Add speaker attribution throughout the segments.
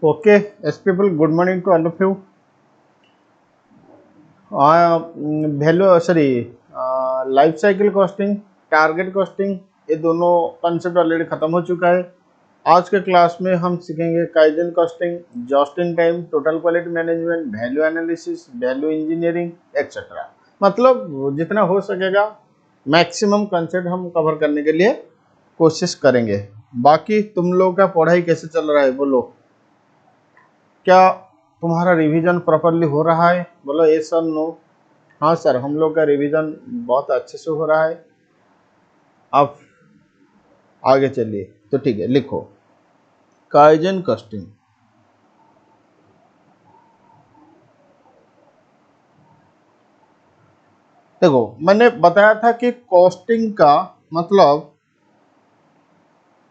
Speaker 1: Okay, yes, people, good morning to all of you. Value sorry life cycle costing, target costing, ये दोनों concept already खत्म हो चुका है। आज के क्लास में हम सीखेंगे kaizen costing, just in time, total quality management, value analysis, value engineering etcetera. मतलब जितना हो सकेगा मैक्सिमम कंसेप्ट हम कवर करने के लिए कोशिश करेंगे। बाकी तुम लोगों का पढ़ाई कैसे चल रहा है बोलो? क्या तुम्हारा रिवीजन प्रॉपरली हो रहा है? बोलो ये सर नो। हाँ सर, हम लोग का रिवीजन बहुत अच्छे से हो रहा है। अब आगे चलिए, तो ठीक है, लिखो काइजन कॉस्टिंग। देखो, मैंने बताया था कि कॉस्टिंग का मतलब,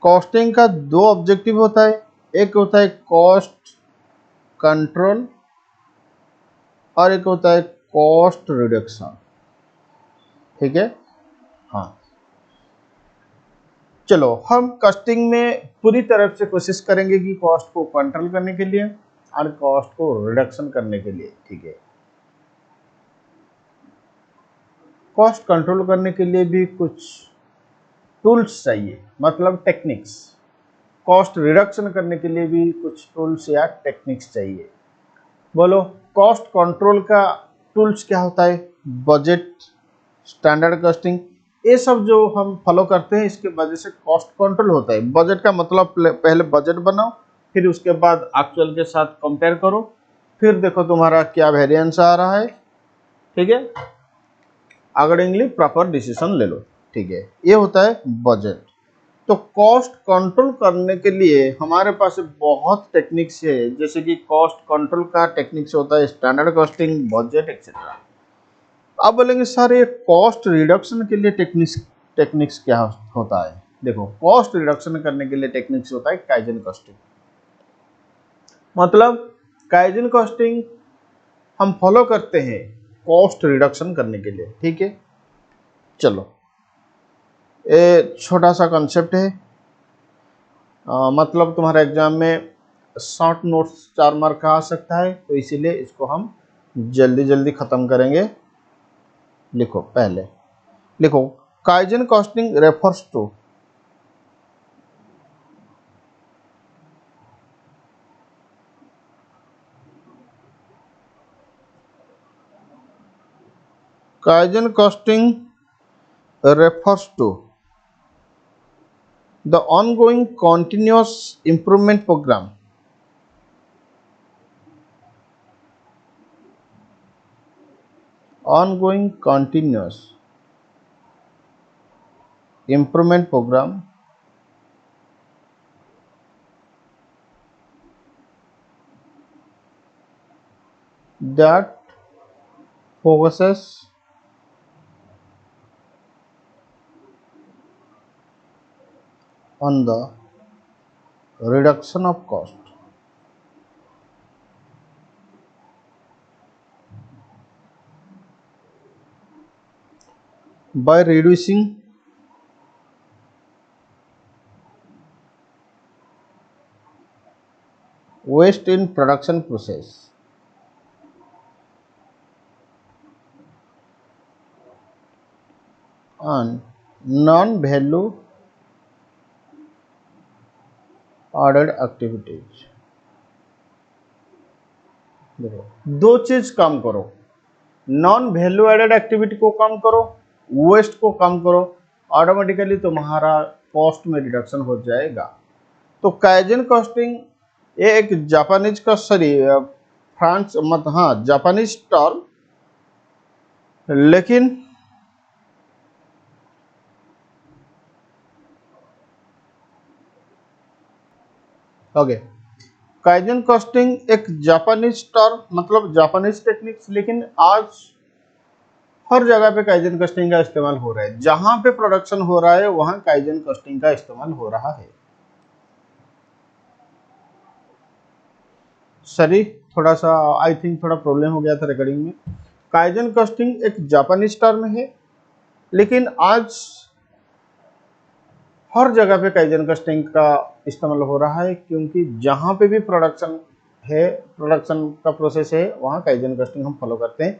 Speaker 1: कॉस्टिंग का दो ऑब्जेक्टिव होता है। एक होता है कॉस्ट कंट्रोल और एक होता है कॉस्ट रिडक्शन। ठीक है, हाँ। चलो, हम कॉस्टिंग में पूरी तरफ से कोशिश करेंगे कि कॉस्ट को कंट्रोल करने के लिए और कॉस्ट को रिडक्शन करने के लिए। ठीक है, कॉस्ट कंट्रोल करने के लिए भी कुछ टूल्स चाहिए, मतलब टेक्निक्स। कॉस्ट रिडक्शन करने के लिए भी कुछ टूल्स या टेक्निक्स चाहिए। बोलो, कॉस्ट कंट्रोल का टूल्स क्या होता है? बजट, स्टैंडर्ड कॉस्टिंग, ये सब जो हम फॉलो करते हैं, इसके वजह से कॉस्ट कंट्रोल होता है। बजट का मतलब पहले बजट बनाओ, फिर उसके बाद एक्चुअल के साथ कंपेयर करो, फिर देखो तुम्हारा क्या वेरिएंस आ रहा है। ठीक है, अकॉर्डिंगली प्रॉपर डिसीजन ले लो। ठीक है, ये होता है बजट। तो कॉस्ट कंट्रोल करने के लिए हमारे पास बहुत टेक्निक्स है, जैसे कि कॉस्ट कंट्रोल का टेक्निक्स होता है स्टैंडर्ड कॉस्टिंग, बजट एक्सेट्रा। आप बोलेंगे सर ये कॉस्ट रिडक्शन के लिए टेक्निक्स क्या होता है? देखो, कॉस्ट रिडक्शन करने के लिए टेक्निक्स होता है काइजन कॉस्टिंग। मतलब काइजन कॉस्टिंग हम फॉलो करते हैं कॉस्ट रिडक्शन करने के लिए। ठीक है, चलो, ये छोटा सा कंसेप्ट है। मतलब तुम्हारा एग्जाम में शॉर्ट नोट्स 4 मार्क का आ सकता है, तो इसीलिए इसको हम जल्दी जल्दी खत्म करेंगे। लिखो, पहले लिखो, kaizen costing refers to kaizen costing refers to the ongoing continuous improvement program ongoing continuous improvement program that focuses on the reduction of cost by reducing waste in production process and non-value added activities। देखो, दो चीज काम करो, non value added activity को कम करो, waste को कम करो, automatically तुम्हारा कॉस्ट में रिडक्शन हो जाएगा। तो काइजन कॉस्टिंग ये एक जापानीज का, सॉरी फ्रांस मत, हाँ, जापानीज टर्म, लेकिन ओके, काइजन कॉस्टिंग एक जापानीज टर्म, मतलब जापानीज टेक्निक्स, लेकिन आज हर जगह पे काइजन कॉस्टिंग का इस्तेमाल हो रहा है। जहां पे प्रोडक्शन हो रहा है वहां काइजन कॉस्टिंग का इस्तेमाल हो रहा है। सॉरी, थोड़ा सा आई थिंक थोड़ा प्रॉब्लम हो गया था रिकॉर्डिंग में। काइजन कॉस्टिंग एक जापानीज टर्म है, लेकिन आज हर जगह पे काइजन कस्टिंग का इस्तेमाल हो रहा है, क्योंकि जहाँ पे भी प्रोडक्शन है, प्रोडक्शन का प्रोसेस है, वहाँ काइजन कस्टिंग हम फॉलो करते हैं।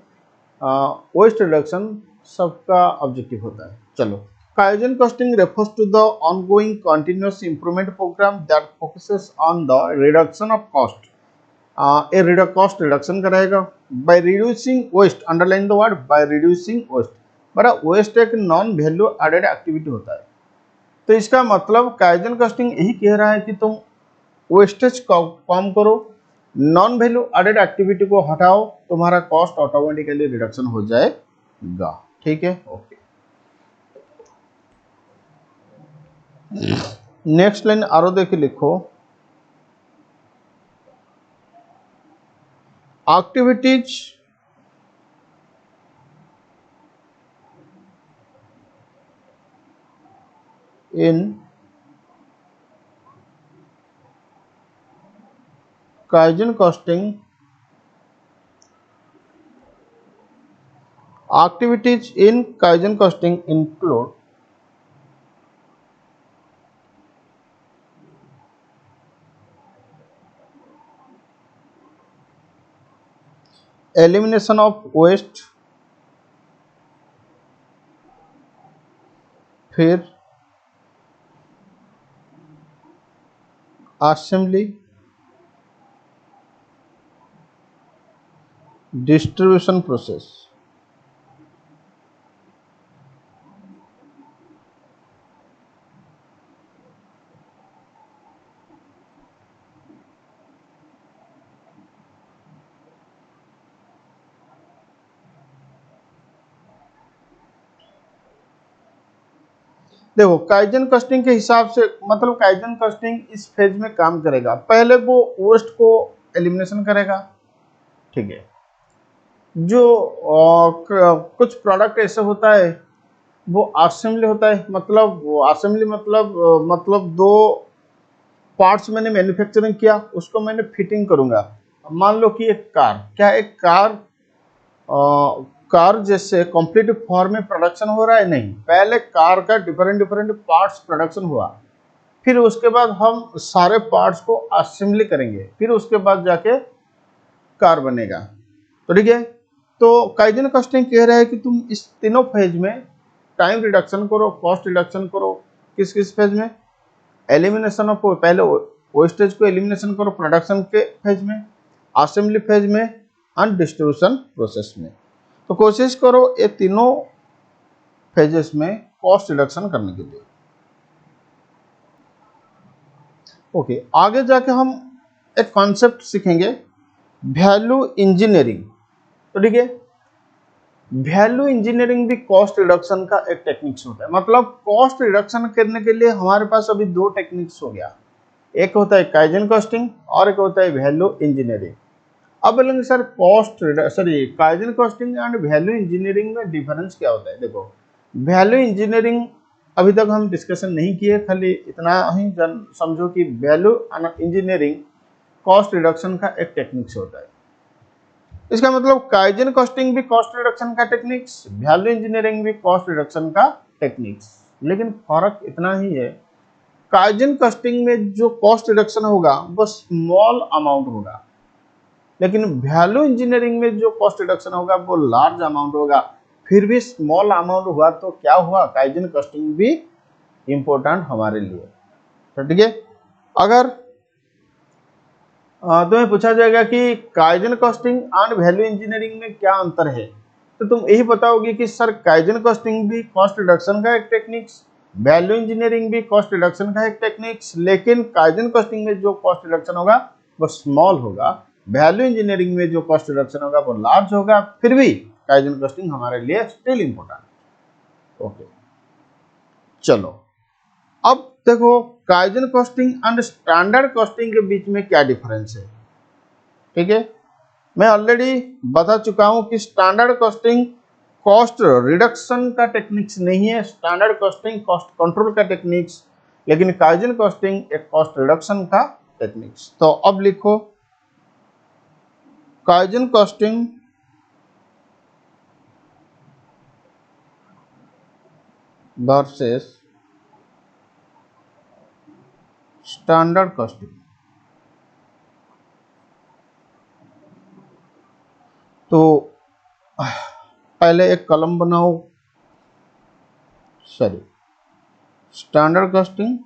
Speaker 1: वेस्ट रिडक्शन सबका ऑब्जेक्टिव होता है। चलो, kaizen costing refers to the ongoing continuous improvement programme that focuses on the reduction of cost. ये कॉस्ट रिडक्शन का रहेगा by reducing waste, underline the word by reducing waste. बड़ा वेस्ट एक non value added activity होता है, तो इसका मतलब काइजन कस्टिंग यही कह रहा है कि तुम वेस्टेज कम करो, नॉन वैल्यू एडेड एक्टिविटी को हटाओ, तुम्हारा कॉस्ट ऑटोमेटिकली रिडक्शन हो जाएगा। ठीक है, ओके। नेक्स्ट लाइन आरो देख लिखो, activities in kaizen costing, activities in Kaizen costing include elimination of waste, फिर assembly, distribution process। देखो, काइजन कस्टिंग के हिसाब से मतलब काइजन कस्टिंग इस फेज में काम करेगा। पहले वो वेस्ट को एलिमिनेशन करेगा, ठीक है। जो कुछ प्रोडक्ट ऐसे होता है वो असेंबली होता है, मतलब वो असेंबली मतलब दो पार्ट्स मैंने मैन्युफैक्चरिंग किया, उसको मैंने फिटिंग करूंगा। मान लो कि एक कार, क्या एक कार जैसे कंप्लीट फॉर्म में प्रोडक्शन हो रहा है? नहीं, पहले कार का डिफरेंट डिफरेंट पार्ट्स प्रोडक्शन हुआ, फिर उसके बाद हम सारे पार्ट्स को असेंबली करेंगे, फिर उसके बाद जाके कार बनेगा। तो ठीक है, तो काइजन कस्टिंग कह रहा है कि तुम इस तीनों फेज में टाइम रिडक्शन करो, कॉस्ट रिडक्शन करो। किस किस फेज में? एलिमिनेशन ऑफ, पहले वेस्टेज को एलिमिनेशन करो प्रोडक्शन के फेज में, असेंबली फेज में एंड डिस्ट्रीब्यूशन प्रोसेस में। तो कोशिश करो ये तीनों फेजेस में कॉस्ट रिडक्शन करने के लिए। ओके, आगे जाके हम एक कॉन्सेप्ट सीखेंगे, वैल्यू इंजीनियरिंग। तो ठीक है, वैल्यू इंजीनियरिंग भी कॉस्ट रिडक्शन का एक टेक्निक्स होता है। मतलब कॉस्ट रिडक्शन करने के लिए हमारे पास अभी दो टेक्निक्स हो गया, एक होता है काइजन कॉस्टिंग और एक होता है वैल्यू इंजीनियरिंग। अब बोलेंगे sir kaizen costing and value engineering में डिफरेंस क्या होता है? देखो, वैल्यू इंजीनियरिंग अभी तक हम डिस्कशन नहीं किए, खाली इतना ही समझो कि वैल्यू इंजीनियरिंग कॉस्ट रिडक्शन का एक टेक्निक्स होता है। इसका मतलब काइजन कॉस्टिंग भी कॉस्ट रिडक्शन का टेक्निक्स, वैल्यू इंजीनियरिंग भी कॉस्ट रिडक्शन का टेक्निक्स, लेकिन फर्क इतना ही है, काइजन कॉस्टिंग में जो कॉस्ट रिडक्शन होगा वो स्मॉल अमाउंट होगा, लेकिन वैल्यू इंजीनियरिंग में जो कॉस्ट रिडक्शन होगा वो लार्ज अमाउंट होगा। फिर भी स्मॉल अमाउंट हुआ तो क्या हुआ, काइजन कॉस्टिंग भी इंपॉर्टेंट हमारे लिए। तो ठीक है, अगर तुम्हें पूछा जाएगा कि kaizen costing and value engineering में क्या अंतर है, तो तुम यही बताओगे कि सर काइजन कॉस्टिंग भी कॉस्ट रिडक्शन का एक टेक्निक्स, वैल्यू इंजीनियरिंग भी कॉस्ट रिडक्शन का एक टेक्निक्स, लेकिन काइजन कॉस्टिंग में जो कॉस्ट रिडक्शन होगा वो स्मॉल होगा, वैल्यू इंजीनियरिंग में जो कॉस्ट रिडक्शन होगा वो लार्ज होगा। फिर भी काइजन कॉस्टिंग हमारे लिए स्टिल इंपॉर्टेंट। ओके, चलो अब देखो kaizen costing and standard costing के बीच में क्या डिफरेंस है। ठीक है, मैं ऑलरेडी बता चुका हूं कि स्टैंडर्ड कॉस्टिंग कॉस्ट रिडक्शन का टेक्निक्स नहीं है, स्टैंडर्ड कॉस्टिंग कॉस्ट कंट्रोल का टेक्निक्स, लेकिन काइजन कॉस्टिंग एक कॉस्ट रिडक्शन का टेक्निक्स। तो अब लिखो kaizen costing versus standard costing. तो पहले एक कॉलम बनाओ, sorry, standard costing,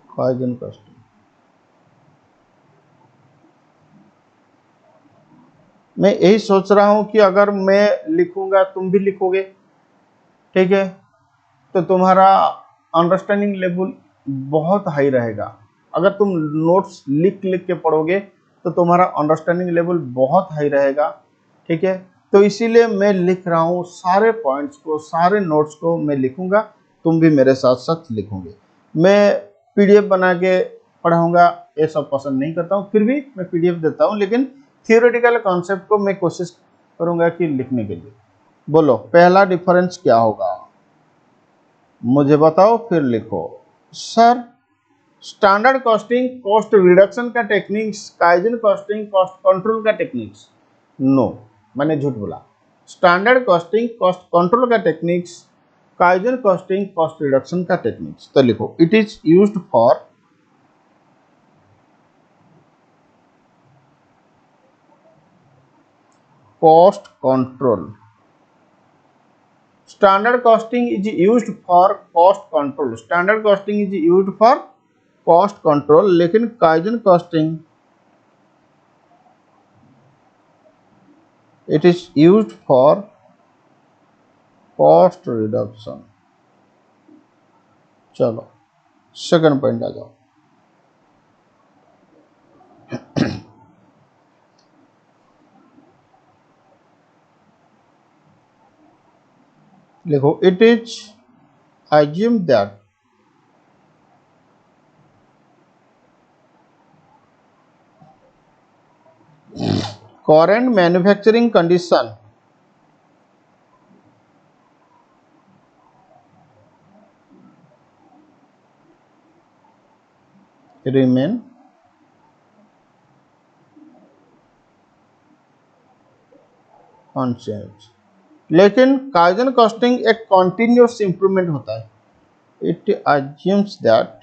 Speaker 1: kaizen costing. मैं यही सोच रहा हूं कि अगर मैं लिखूंगा तुम भी लिखोगे, ठीक है, तो तुम्हारा अंडरस्टैंडिंग लेवल बहुत हाई रहेगा। अगर तुम नोट्स लिख लिख के पढ़ोगे तो तुम्हारा अंडरस्टैंडिंग लेवल बहुत हाई रहेगा, ठीक है। तो इसीलिए मैं लिख रहा हूँ, सारे पॉइंट्स को, सारे नोट्स को मैं लिखूंगा, तुम भी मेरे साथ साथ लिखोगे। मैं पीडीएफ बना के पढ़ाऊंगा ये सब पसंद नहीं करता हूँ, फिर भी मैं पीडीएफ देता हूँ, लेकिन थियोरेटिकल कॉन्सेप्ट को मैं कोशिश करूंगा कि लिखने के लिए। बोलो पहला डिफरेंस क्या होगा, मुझे बताओ फिर लिखो। Sir standard costing cost reduction का techniques, kaizen costing cost control का टेक्निक्स। नो, मैंने झूठ बोला। स्टैंडर्ड कॉस्टिंग कॉस्ट कंट्रोल का techniques, kaizen costing cost reduction का टेक्निक्स। तो लिखो it is used for cost control. Standard costing is used for cost control, standard costing is used for cost control, लेकिन kaizen costing it is used for cost reduction. चलो second point आ जाओ। देखो it is assume that current manufacturing condition remain unchanged, लेकिन kaizen costing एक continuous improvement होता है। It assumes that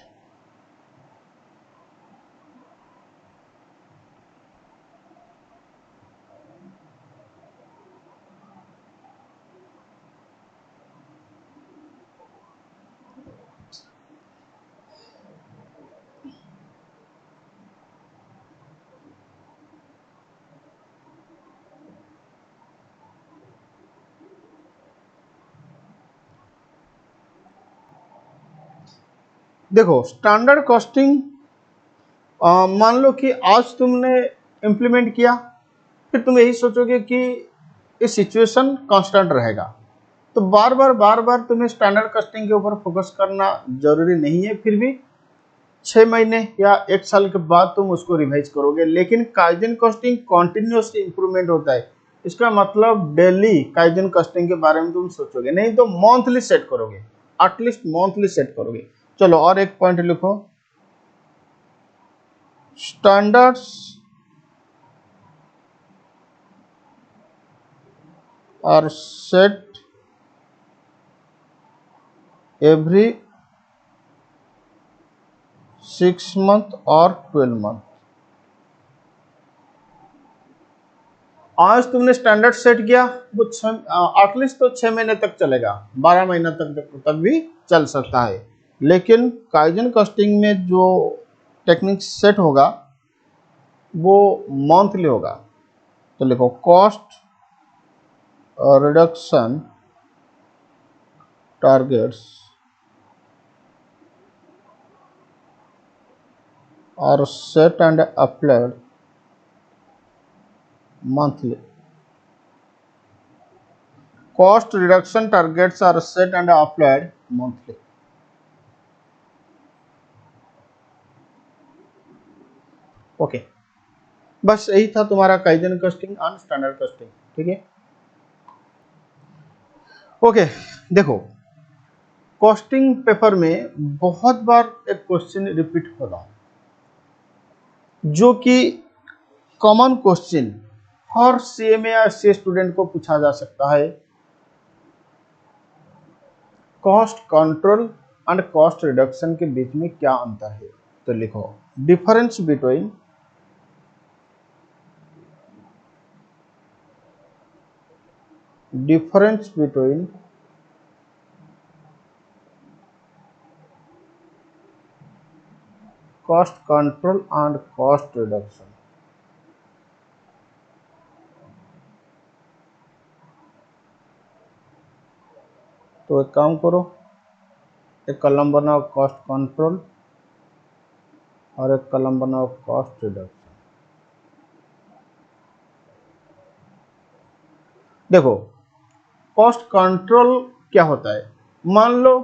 Speaker 1: देखो स्टैंडर्ड कॉस्टिंग, मान लो कि आज तुमने इम्प्लीमेंट किया, फिर तुम यही सोचोगे कि ये सिचुएशन कांस्टेंट रहेगा, तो बार बार तुम्हें स्टैंडर्ड कॉस्टिंग के ऊपर फोकस करना जरूरी नहीं है। फिर भी 6 महीने या 1 साल के बाद तुम उसको रिवाइज करोगे, लेकिन काइजन कॉस्टिंग कॉन्टिन्यूस इंप्रूवमेंट होता है। इसका मतलब डेली काइजन कॉस्टिंग के बारे में तुम सोचोगे, नहीं तो मंथली सेट करोगे, एटलीस्ट मंथली सेट करोगे। चलो और एक पॉइंट लिखो, standards are set every 6 month और 12 month। आज तुमने स्टैंडर्ड सेट किया, वो एटलीस्ट तो 6 महीने तक चलेगा, 12 महीना तक भी चल सकता है। लेकिन काइजन कॉस्टिंग में जो टेक्निक सेट होगा वो मंथली होगा। तो लिखो cost reduction targets are set and applied monthly. Cost reduction targets are set and applied monthly. Okay, बस यही था तुम्हारा काइजन कॉस्टिंग और स्टैंडर्ड कॉस्टिंग, ठीक है। ओके, देखो कॉस्टिंग पेपर में बहुत बार एक क्वेश्चन रिपीट हो रहा है, जो कि कॉमन क्वेश्चन हर सीएमए या सीए स्टूडेंट को पूछा जा सकता है। Cost control and cost reduction के बीच में क्या अंतर है? तो लिखो difference between cost control and cost reduction. तो एक काम करो, एक कलम बनाओ कॉस्ट कंट्रोल और एक कलम बनाओ कॉस्ट रिडक्शन। देखो कॉस्ट कंट्रोल क्या होता है? मान लो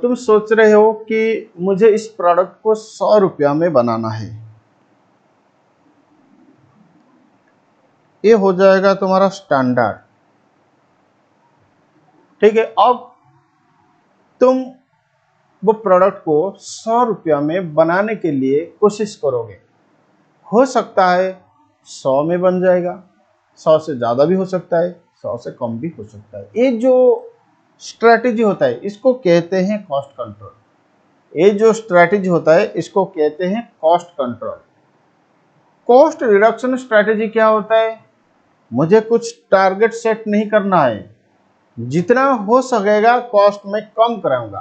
Speaker 1: तुम सोच रहे हो कि मुझे इस प्रोडक्ट को 100 रुपया में बनाना है, ये हो जाएगा तुम्हारा स्टैंडर्ड। ठीक है, अब तुम वो प्रोडक्ट को 100 रुपया में बनाने के लिए कोशिश करोगे। हो सकता है 100 में बन जाएगा, 100 से ज़्यादा भी हो सकता है, 100 से कम भी हो सकता है। ये जो स्ट्रैटेजी होता है इसको कहते हैं कॉस्ट कंट्रोल। ये जो स्ट्रैटेजी होता है इसको कहते हैं cost control. Cost reduction strategy क्या होता है? मुझे कुछ टारगेट सेट नहीं करना है, जितना हो सकेगा कॉस्ट में कम कराऊंगा।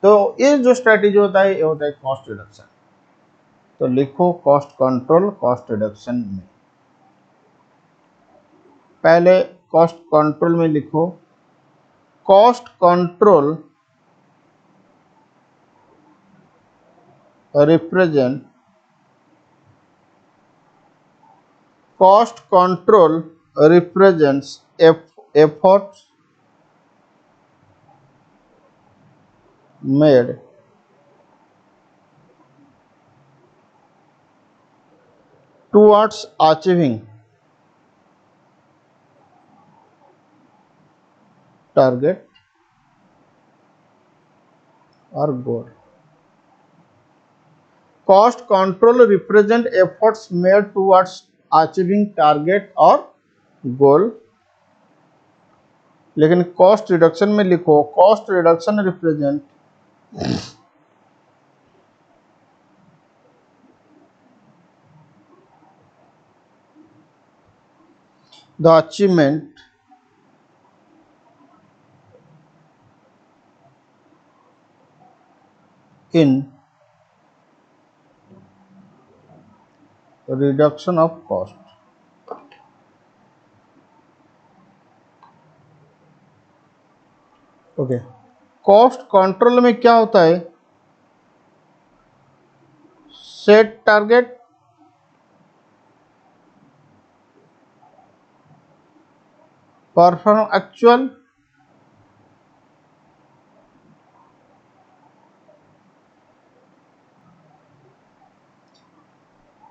Speaker 1: तो ये जो स्ट्रैटेजी होता है ये होता है कॉस्ट रिडक्शन। तो लिखो कॉस्ट कंट्रोल कॉस्ट रिडक्शन में। पहले कॉस्ट कंट्रोल में लिखो cost control represent represents efforts made towards achieving target or goal. Cost control represent efforts made towards achieving target or goal। लेकिन कॉस्ट रिडक्शन में लिखो cost reduction represent the achievement in reduction of cost. Okay, cost control में क्या होता है? Set target, perform actual,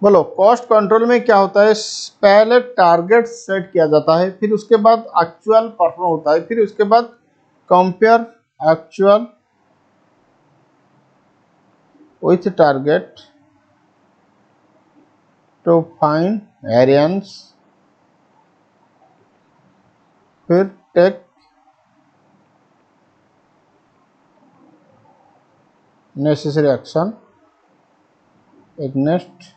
Speaker 1: बोलो cost control में क्या होता है? पहले टारगेट सेट किया जाता है, फिर उसके बाद एक्चुअल परफॉर्म होता है, फिर उसके बाद compare actual with target to find variance, फिर take necessary action against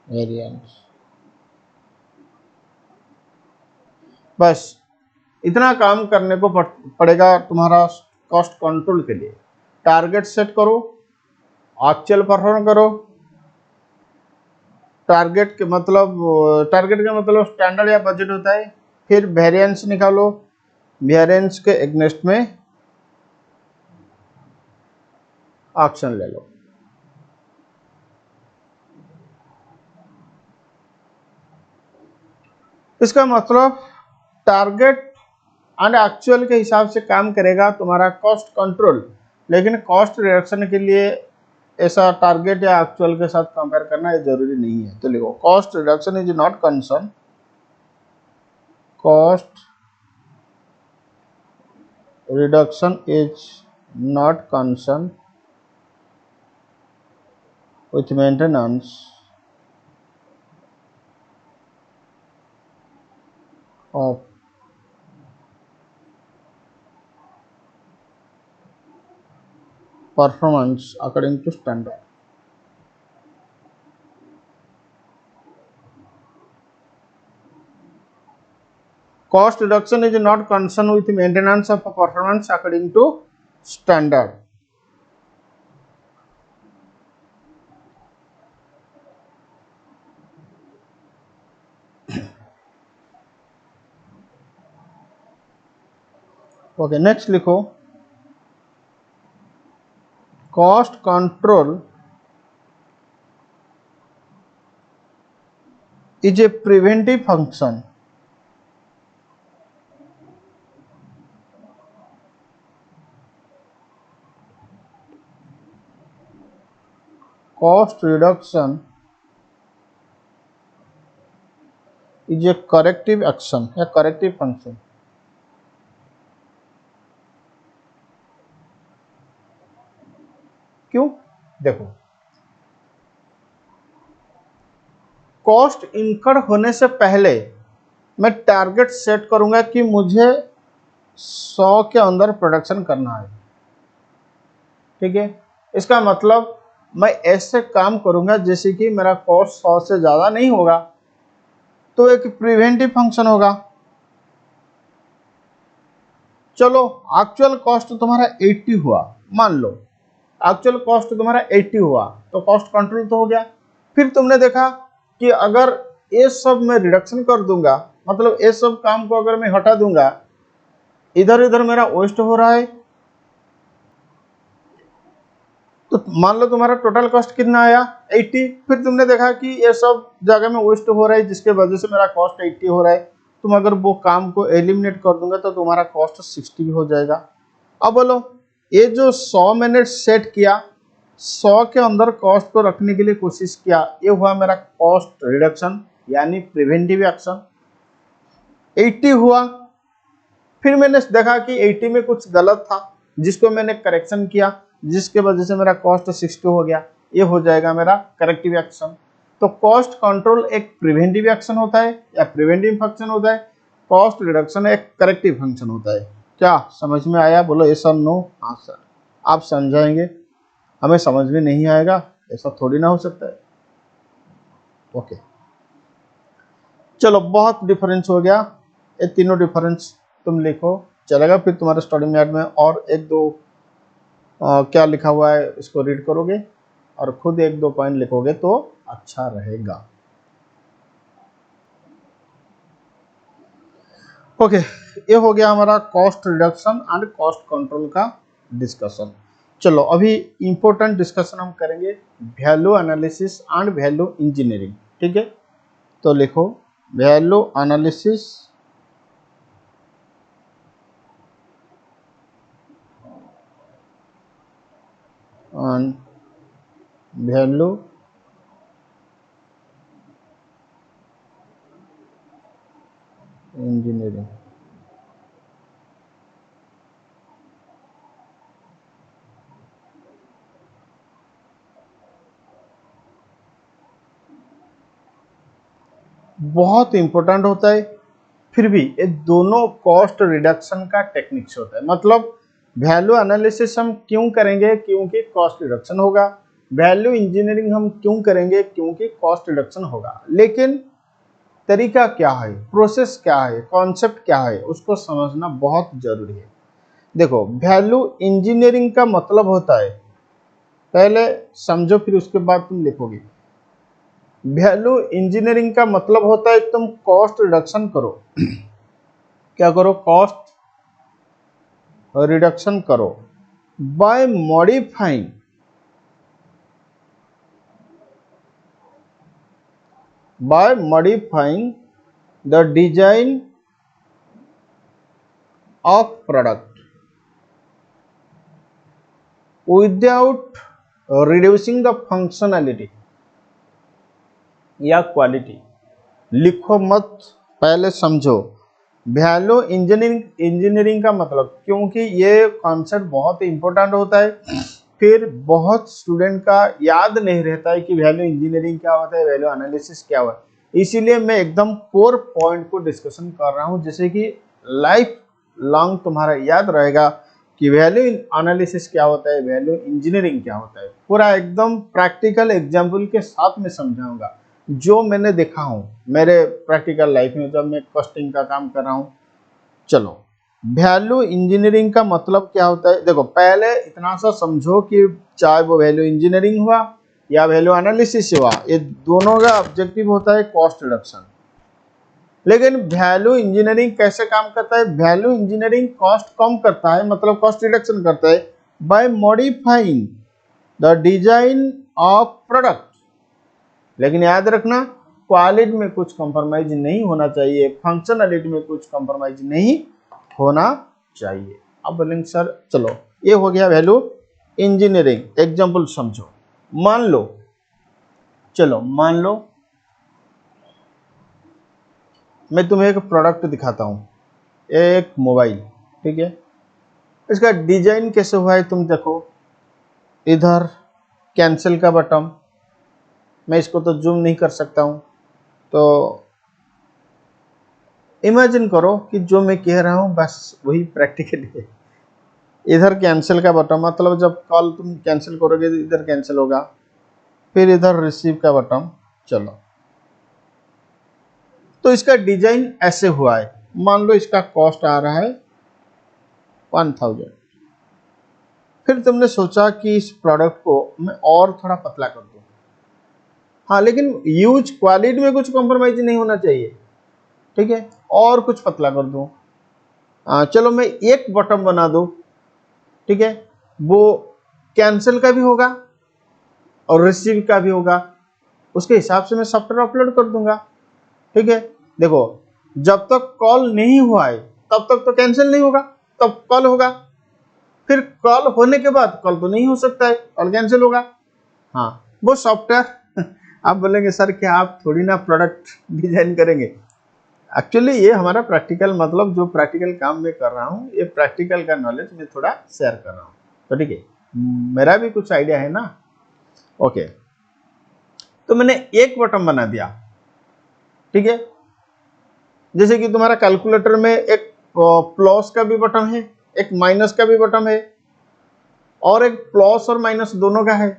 Speaker 1: variance. बस इतना काम करने को पड़ेगा तुम्हारा कॉस्ट कंट्रोल के लिए। टारगेट सेट करो, एक्चुअल परफॉर्म करो, टारगेट का मतलब स्टैंडर्ड या बजट होता है, फिर वेरिएंस निकालो, वेरिएंस के अगेंस्ट में एक्शन ले लो। इसका मतलब टारगेट एंड एक्चुअल के हिसाब से काम करेगा तुम्हारा कॉस्ट कंट्रोल, लेकिन कॉस्ट रिडक्शन के लिए ऐसा टारगेट या एक्चुअल के साथ कंपेयर करना ये जरूरी नहीं है। तो लिखो cost reduction is not concern, cost reduction is not concern with maintenance of performance according to standard. Cost reduction is not concerned with maintenance of performance according to standard. Okay, next लिखो, cost control is a preventive function. Cost reduction is a corrective action, a corrective function. क्यों? देखो, cost incurred होने से पहले मैं target set करूंगा कि मुझे 100 के अंदर प्रोडक्शन करना है, ठीक है। इसका मतलब मैं ऐसे काम करूंगा जैसे कि मेरा कॉस्ट 100 से ज़्यादा नहीं होगा, तो एक प्रिवेंटिव फंक्शन होगा। चलो, एक्चुअल कॉस्ट तुम्हारा 80 हुआ, मान लो एक्चुअल कॉस्ट तुम्हारा 80 हुआ, तो कॉस्ट कंट्रोल तो हो गया। फिर तुमने देखा कि अगर ये सब मैं रिडक्शन कर दूंगा, मतलब ये सब काम को अगर मैं हटा दूंगा, इधर इधर मेरा वेस्ट हो रहा है, तो मान लो तुम्हारा टोटल कॉस्ट कितना आया 80। फिर तुमने देखा कि ये सब जगह में वेस्ट हो रहा है, जिसके वजह से मेरा कॉस्ट 80 हो रहा है। तुम अगर वो काम को एलिमिनेट कर दूंगा तो तुम्हारा कॉस्ट 60 हो जाएगा। अब बोलो, ये जो 100 मैंने सेट किया, 100 के अंदर कॉस्ट को रखने के लिए कोशिश किया, ये हुआ मेरा कॉस्ट रिडक्शन यानी प्रिवेंटिव एक्शन। 80 हुआ, फिर मैंने देखा कि 80 में कुछ गलत था, जिसको मैंने करेक्शन किया, जिसके वजह से मेरा कॉस्ट 60 हो गया, ये हो जाएगा मेरा करेक्टिव एक्शन। तो कॉस्ट कंट्रोल एक प्रिवेंटिव एक्शन होता है या प्रिवेंटिव फंक्शन होता है, कॉस्ट रिडक्शन एक करेक्टिव फंक्शन होता है। क्या समझ में आया? बोलो यस और नो। हाँ सर, आप समझाएंगे, हमें समझ में नहीं आएगा, ऐसा थोड़ी ना हो सकता है। ओके, चलो, बहुत डिफरेंस हो गया, ये तीनों डिफरेंस तुम लिखो, चलेगा। फिर तुम्हारे स्टडी मैट में और एक दो क्या लिखा हुआ है इसको रीड करोगे और खुद एक दो पॉइंट लिखोगे तो अच्छा रहेगा। ओके, ये हो गया हमारा cost reduction and cost control का डिस्कशन। चलो, अभी इंपॉर्टेंट डिस्कशन हम करेंगे value analysis and value engineering, ठीक है। तो लिखो value analysis and value engineering. बहुत इंपॉर्टेंट होता है, फिर भी ये दोनों कॉस्ट रिडक्शन का टेक्निक्स होता है। मतलब वैल्यू एनालिसिस हम क्यों करेंगे? क्योंकि कॉस्ट रिडक्शन होगा। वैल्यू इंजीनियरिंग हम क्यों करेंगे? क्योंकि कॉस्ट रिडक्शन होगा। लेकिन तरीका क्या है, प्रोसेस क्या है, कॉन्सेप्ट क्या है, उसको समझना बहुत जरूरी है। देखो, वैल्यू इंजीनियरिंग का मतलब होता है, पहले समझो फिर उसके बाद तुम लिखोगे। वैल्यू इंजीनियरिंग का मतलब होता है तुम कॉस्ट रिडक्शन करो। क्या करो? कॉस्ट रिडक्शन करो by modifying the design of product without reducing the functionality या क्वालिटी। लिखो मत, पहले समझो। वैल्यू इंजीनियरिंग का मतलब, क्योंकि ये कॉन्सेप्ट बहुत इंपॉर्टेंट होता है, फिर बहुत स्टूडेंट का याद नहीं रहता है कि वैल्यू इंजीनियरिंग क्या होता है, वैल्यू एनालिसिस क्या हुआ है। इसीलिए मैं एकदम कोर पॉइंट को डिस्कशन कर रहा हूँ, जैसे कि लाइफ लॉन्ग तुम्हारा याद रहेगा कि वैल्यू एनालिसिस क्या होता है, वैल्यू इंजीनियरिंग क्या होता है, पूरा एकदम प्रैक्टिकल एग्जाम्पल के साथ में समझाऊंगा जो मैंने देखा हूँ मेरे प्रैक्टिकल लाइफ में जब मैं कॉस्टिंग का काम कर रहा हूँ। चलो, वैल्यू इंजीनियरिंग का मतलब क्या होता है। देखो, पहले इतना सा समझो कि चाहे वो वैल्यू इंजीनियरिंग हुआ या वैल्यू एनालिसिस हुआ, ये दोनों का ऑब्जेक्टिव होता है कॉस्ट रिडक्शन। लेकिन वैल्यू इंजीनियरिंग कैसे काम करता है? वैल्यू इंजीनियरिंग कॉस्ट कम करता है, मतलब कॉस्ट रिडक्शन करता है by modifying the design of product. लेकिन याद रखना, क्वालिटी में कुछ कंप्रोमाइज नहीं होना चाहिए, फंक्शनलिटी में कुछ कंप्रोमाइज नहीं होना चाहिए। अब बोलेंगे सर चलो ये हो गया वैल्यू इंजीनियरिंग। एग्जांपल समझो, मान लो, चलो मान लो मैं तुम्हें एक प्रोडक्ट दिखाता हूँ, एक मोबाइल, ठीक है। इसका डिजाइन कैसे हुआ है तुम देखो, इधर कैंसिल का बटन, मैं इसको तो जूम नहीं कर सकता हूँ, तो इमेजिन करो कि जो मैं कह रहा हूँ बस वही प्रैक्टिकली है। इधर कैंसिल का बटन, मतलब जब कॉल तुम कैंसिल करोगे तो इधर कैंसिल होगा, फिर इधर रिसीव का बटन। चलो, तो इसका डिजाइन ऐसे हुआ है। मान लो इसका कॉस्ट आ रहा है 1000। फिर तुमने सोचा कि इस प्रोडक्ट को मैं और थोड़ा पतला कर दूं। हाँ, लेकिन यूज क्वालिटी में कुछ कॉम्प्रोमाइज नहीं होना चाहिए, ठीक है, और कुछ पतला कर दूं। चलो मैं एक बटन बना दूं, ठीक है, वो कैंसिल का भी होगा और रिसीव का भी होगा, उसके हिसाब से मैं सॉफ्टवेयर अपलोड कर दूंगा, ठीक है। देखो, जब तक कॉल नहीं हुआ है तब तक तो कैंसिल नहीं होगा, तब कॉल होगा, फिर कॉल होने के बाद कॉल तो नहीं हो सकता है, कॉल कैंसिल होगा। हाँ, वो सॉफ्टवेयर आप बोलेंगे सर क्या आप थोड़ी ना प्रोडक्ट डिजाइन करेंगे। एक्चुअली ये हमारा प्रैक्टिकल, मतलब जो प्रैक्टिकल काम मैं कर रहा हूँ, ये प्रैक्टिकल का नॉलेज मैं थोड़ा शेयर कर रहा हूँ, तो ठीक है, मेरा भी कुछ आइडिया है ना। ओके, तो मैंने एक बटन बना दिया, ठीक है। जैसे कि तुम्हारा कैलकुलेटर में एक प्लस का भी बटन है, एक माइनस का भी बटन है, और एक प्लस और माइनस दोनों का है।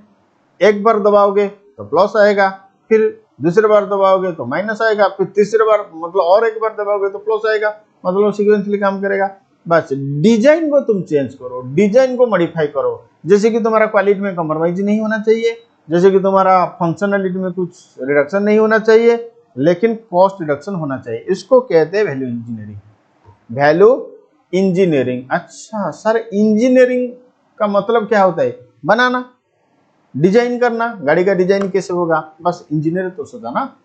Speaker 1: एक बार दबाओगे तो प्लस आएगा, फिर दूसरी बार दबाओगे तो माइनस आएगा, फिर तीसरी बार मतलब और एक बार दबाओगे तो प्लस आएगा, मतलब सीक्वेंसली काम करेगा। बस डिजाइन को तुम चेंज करो, डिजाइन को मॉडिफाई करो, जैसे कि तुम्हारा क्वालिटी में कॉम्प्रोमाइज नहीं होना चाहिए, जैसे कि तुम्हारा फंक्शनलिटी में कुछ रिडक्शन नहीं होना चाहिए, लेकिन कॉस्ट रिडक्शन होना चाहिए। इसको कहते हैं वैल्यू इंजीनियरिंग। Value engineering. अच्छा सर, इंजीनियरिंग का मतलब क्या होता है? बनाना, डिजाइन करना। गाड़ी का डिजाइन कैसे होगा? बस इंजीनियर तो सोचा ना।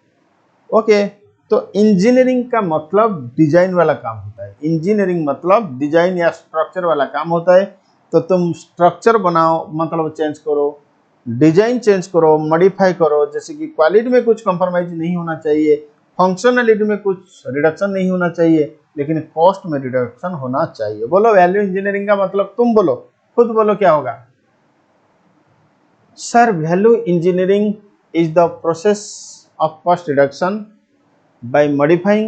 Speaker 1: ओके, तो इंजीनियरिंग का मतलब डिजाइन वाला काम होता है। इंजीनियरिंग मतलब डिजाइन या स्ट्रक्चर वाला काम होता है। तो तुम स्ट्रक्चर बनाओ, मतलब चेंज करो, डिजाइन चेंज करो, मॉडिफाई करो, जैसे कि क्वालिटी में कुछ कंप्रोमाइज नहीं होना चाहिए, फंक्शनलिटी में कुछ रिडक्शन नहीं होना चाहिए, लेकिन कॉस्ट में रिडक्शन होना चाहिए। बोलो वैल्यू इंजीनियरिंग का मतलब, तुम बोलो, खुद बोलो क्या होगा? Sir, value engineering is the process of cost reduction by modifying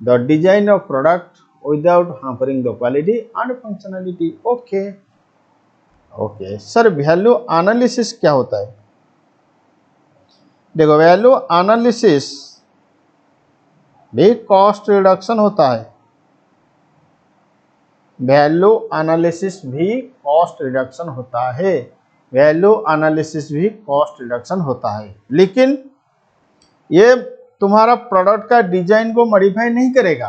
Speaker 1: the design of product without hampering the quality and functionality. Okay, okay sir, value analysis क्या होता है? देखो, वैल्यू एनालिसिस भी कॉस्ट रिडक्शन होता है। वैल्यू एनालिसिस भी cost reduction होता है। वैल्यू एनालिसिस भी कॉस्ट रिडक्शन होता है, लेकिन ये तुम्हारा प्रोडक्ट का डिजाइन को मॉडिफाई नहीं करेगा,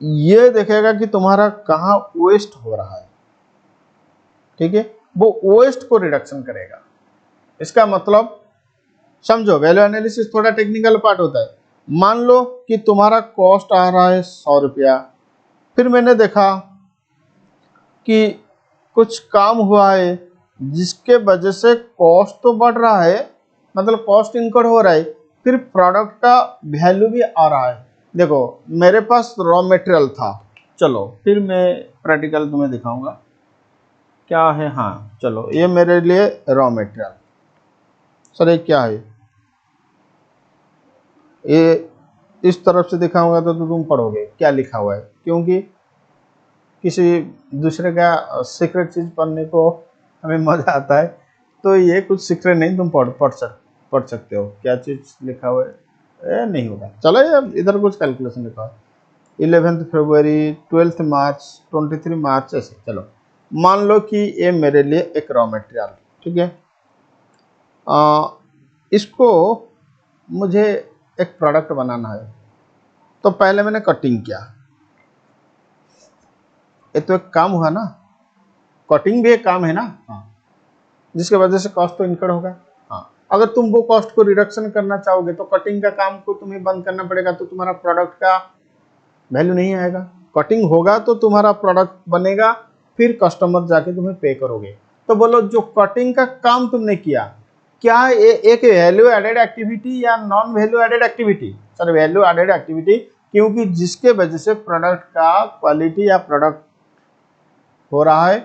Speaker 1: ये देखेगा कि तुम्हारा कहाँ वेस्ट हो रहा है, ठीक है, वो वेस्ट को रिडक्शन करेगा। इसका मतलब समझो, वैल्यू एनालिसिस थोड़ा टेक्निकल पार्ट होता है। मान लो कि तुम्हारा कॉस्ट आ रहा है 100 रुपया, फिर मैंने देखा कि कुछ काम हुआ है जिसके वजह से कॉस्ट तो बढ़ रहा है, मतलब कॉस्ट इनकर्ड हो रहा है, फिर प्रोडक्ट का वैल्यू भी आ रहा है। देखो, मेरे पास रॉ मटेरियल था, चलो फिर मैं प्रैक्टिकल तुम्हें दिखाऊंगा क्या है। हाँ चलो, ये मेरे लिए रॉ मटेरियल। सर ये क्या है? ये इस तरफ से दिखाऊंगा तो तुम पढ़ोगे क्या लिखा हुआ है, क्योंकि किसी दूसरे का सीक्रेट चीज़ पढ़ने को हमें मज़ा आता है, तो ये कुछ सीक्रेट नहीं, तुम पढ़ सकते हो। क्या चीज़ लिखा हुआ है नहीं होगा। चलो ये इधर कुछ कैलकुलेशन लिखा है, 11 फरवरी, 12 मार्च, 23 मार्च, ऐसे। चलो मान लो कि ये मेरे लिए एक रॉ मटेरियल, ठीक है। इसको मुझे एक प्रोडक्ट बनाना है, तो पहले मैंने कटिंग किया, ये तो एक काम हुआ ना, कटिंग भी एक काम है ना। हाँ, जिसके वजह से कॉस्ट तो इनकर्ड होगा। हाँ, अगर तुम वो कॉस्ट को रिडक्शन करना चाहोगे तो कटिंग का काम को तुम्हें बंद करना पड़ेगा, तो तुम्हारा प्रोडक्ट का वैल्यू नहीं आएगा। कटिंग होगा तो तुम्हारा प्रोडक्ट बनेगा, फिर कस्टमर जाके तुम्हें पे करोगे। तो बोलो जो कटिंग का काम तुमने किया, क्या ये एक वैल्यू एडेड एक्टिविटी या non value added activity? Sir value added activity, क्योंकि जिसके वजह से प्रोडक्ट का क्वालिटी या प्रोडक्ट हो रहा है,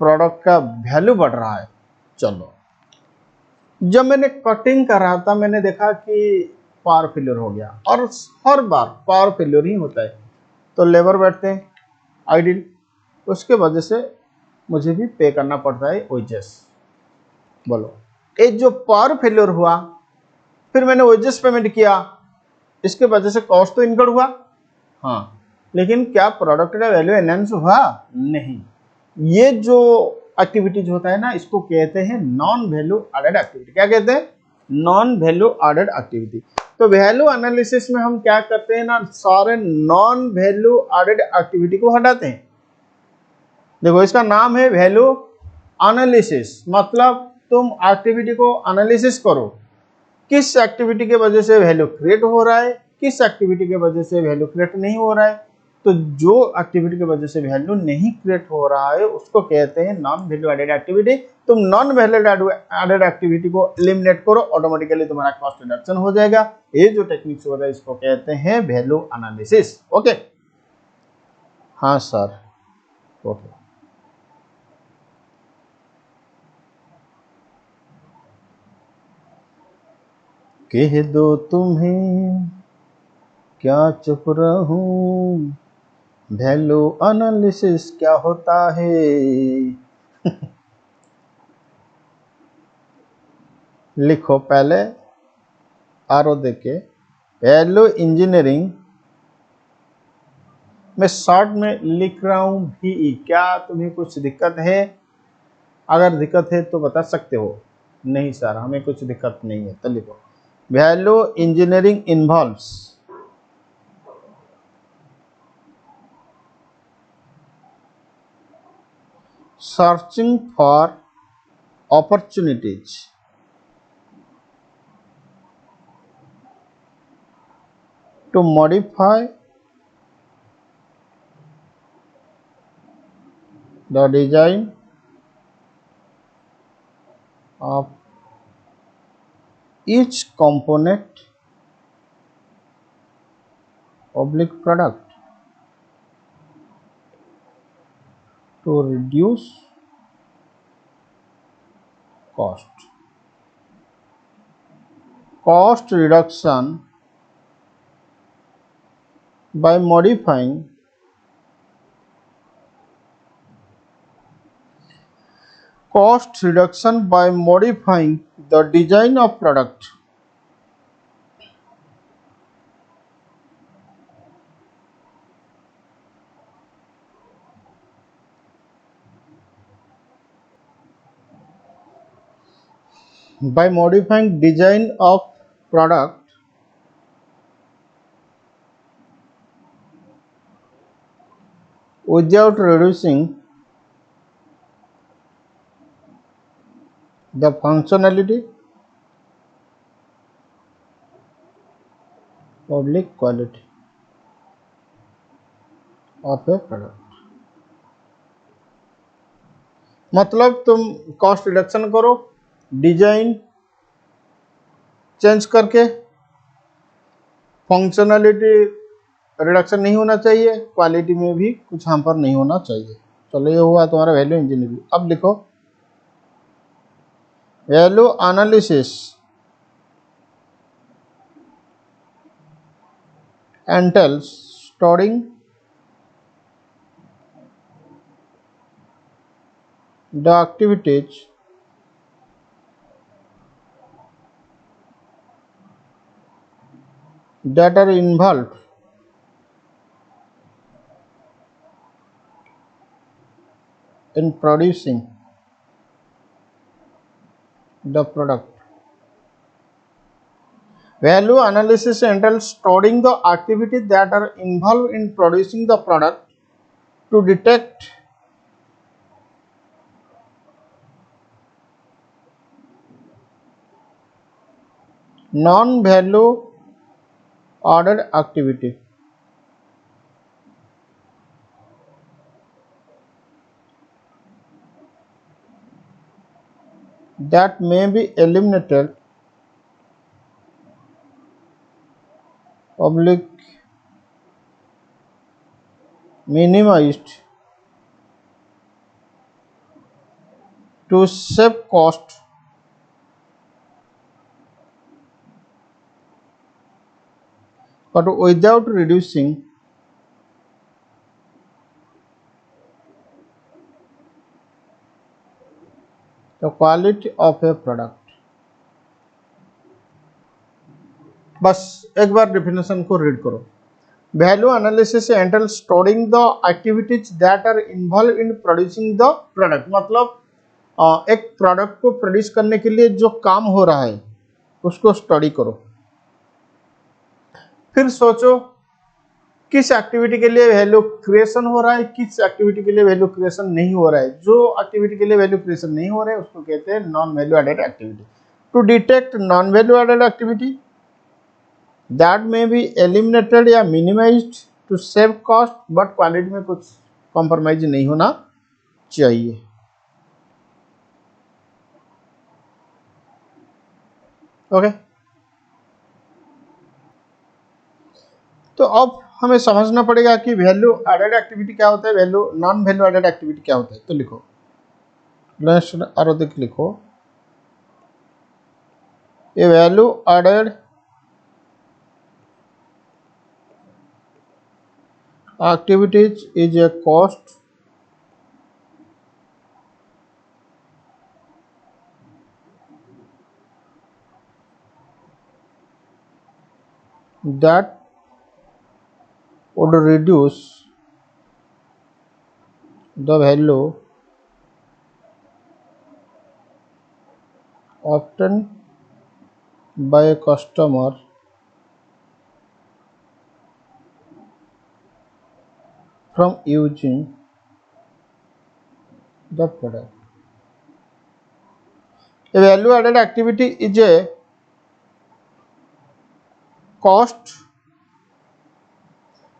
Speaker 1: प्रोडक्ट का वैल्यू बढ़ रहा है। चलो जब मैंने कटिंग कर रहा था, मैंने देखा कि पावर फेलियर हो गया, और हर बार पावर फेलियर ही होता है, तो लेबर बैठते हैं आइडिल, उसके वजह से मुझे भी पे करना पड़ता है ओजेस। बोलो ये जो पावर फेलियर हुआ, फिर मैंने ओजेस पेमेंट किया, इसके वजह से कॉस्ट तो इनकर्ड हुआ। हाँ, लेकिन क्या प्रोडक्ट का वैल्यू एनहांस हुआ? नहीं। ये जो एक्टिविटीज होता है ना, इसको कहते हैं नॉन वैल्यू एडेड एक्टिविटी। क्या कहते हैं? Non value added activity. तो वैल्यू एनालिसिस में हम क्या करते हैं ना, सारे नॉन वैल्यू एडेड एक्टिविटी को हटाते हैं। देखो इसका नाम है वैल्यू एनालिसिस, मतलब तुम एक्टिविटी को एनालिसिस करो, किस एक्टिविटी के वजह से वैल्यू क्रिएट हो रहा है, किस एक्टिविटी के वजह से वैल्यू क्रिएट नहीं हो रहा है। तो जो एक्टिविटी की वजह से वैल्यू नहीं क्रिएट हो रहा है उसको कहते हैं नॉन वैल्यू एडेड एक्टिविटी। तुम नॉन वैल्यू एडेड एक्टिविटी को एलिमिनेट करो, ऑटोमेटिकली तुम्हारा कॉस्ट रिडक्शन हो जाएगा। ये जो टेक्निक्स होता है इसको कहते हैं वैल्यू एनालिसिस। ओके, हाँ सर, ओके। कह दो तुम्हें क्या चुप रहूं, वैल्यू एनालिसिस क्या होता है? लिखो पहले आरो देके, वैल्यू इंजीनियरिंग मैं शॉर्ट में लिख रहा हूं VE। क्या तुम्हें कुछ दिक्कत है? अगर दिक्कत है तो बता सकते हो। नहीं सर हमें कुछ दिक्कत नहीं है, तो लिखो value engineering involves searching for opportunities to modify the design of each component oblique product to reduce cost. Cost reduction by modifying the design of product by modifying design of product without reducing the functionality, public quality of a product। मतलब तुम cost reduction करो, design change करके, functionality reduction नहीं होना चाहिए, quality में भी कुछ हैम्पर नहीं होना चाहिए। चलो ये हुआ तुम्हारा वैल्यू इंजीनियरिंग। अब लिखो value analysis entails studying the activities that are involved in producing the product. Value analysis entails studying the activities that are involved in producing the product to detect non-value added activity that may be eliminated, oblique minimized to save cost but without reducing the quality of a product. बस एक बार definition को read करो. Value analysis entails storing the activities that are involved in producing the product. मतलब एक product को produce करने के लिए जो काम हो रहा है उसको स्टडी करो. फिर सोचो किस एक्टिविटी के लिए वैल्यू क्रिएशन हो रहा है, किस एक्टिविटी के लिए वैल्यू क्रिएशन नहीं हो रहा है. जो एक्टिविटी के लिए वैल्यू क्रिएशन नहीं हो रहा है उसको कहते हैं non value added activity. To detect non value added activity that may be eliminated या minimized to save cost but quality में कुछ कॉम्प्रोमाइज नहीं होना चाहिए. ओके तो अब हमें समझना पड़ेगा कि वैल्यू एडेड एक्टिविटी क्या होता है, value non value added activity क्या होता है. तो लिखो नेक्स्ट आरोधिक लिखो a value added activities is a cost that would reduce the value obtained by a customer from using the product. A value added activity is a cost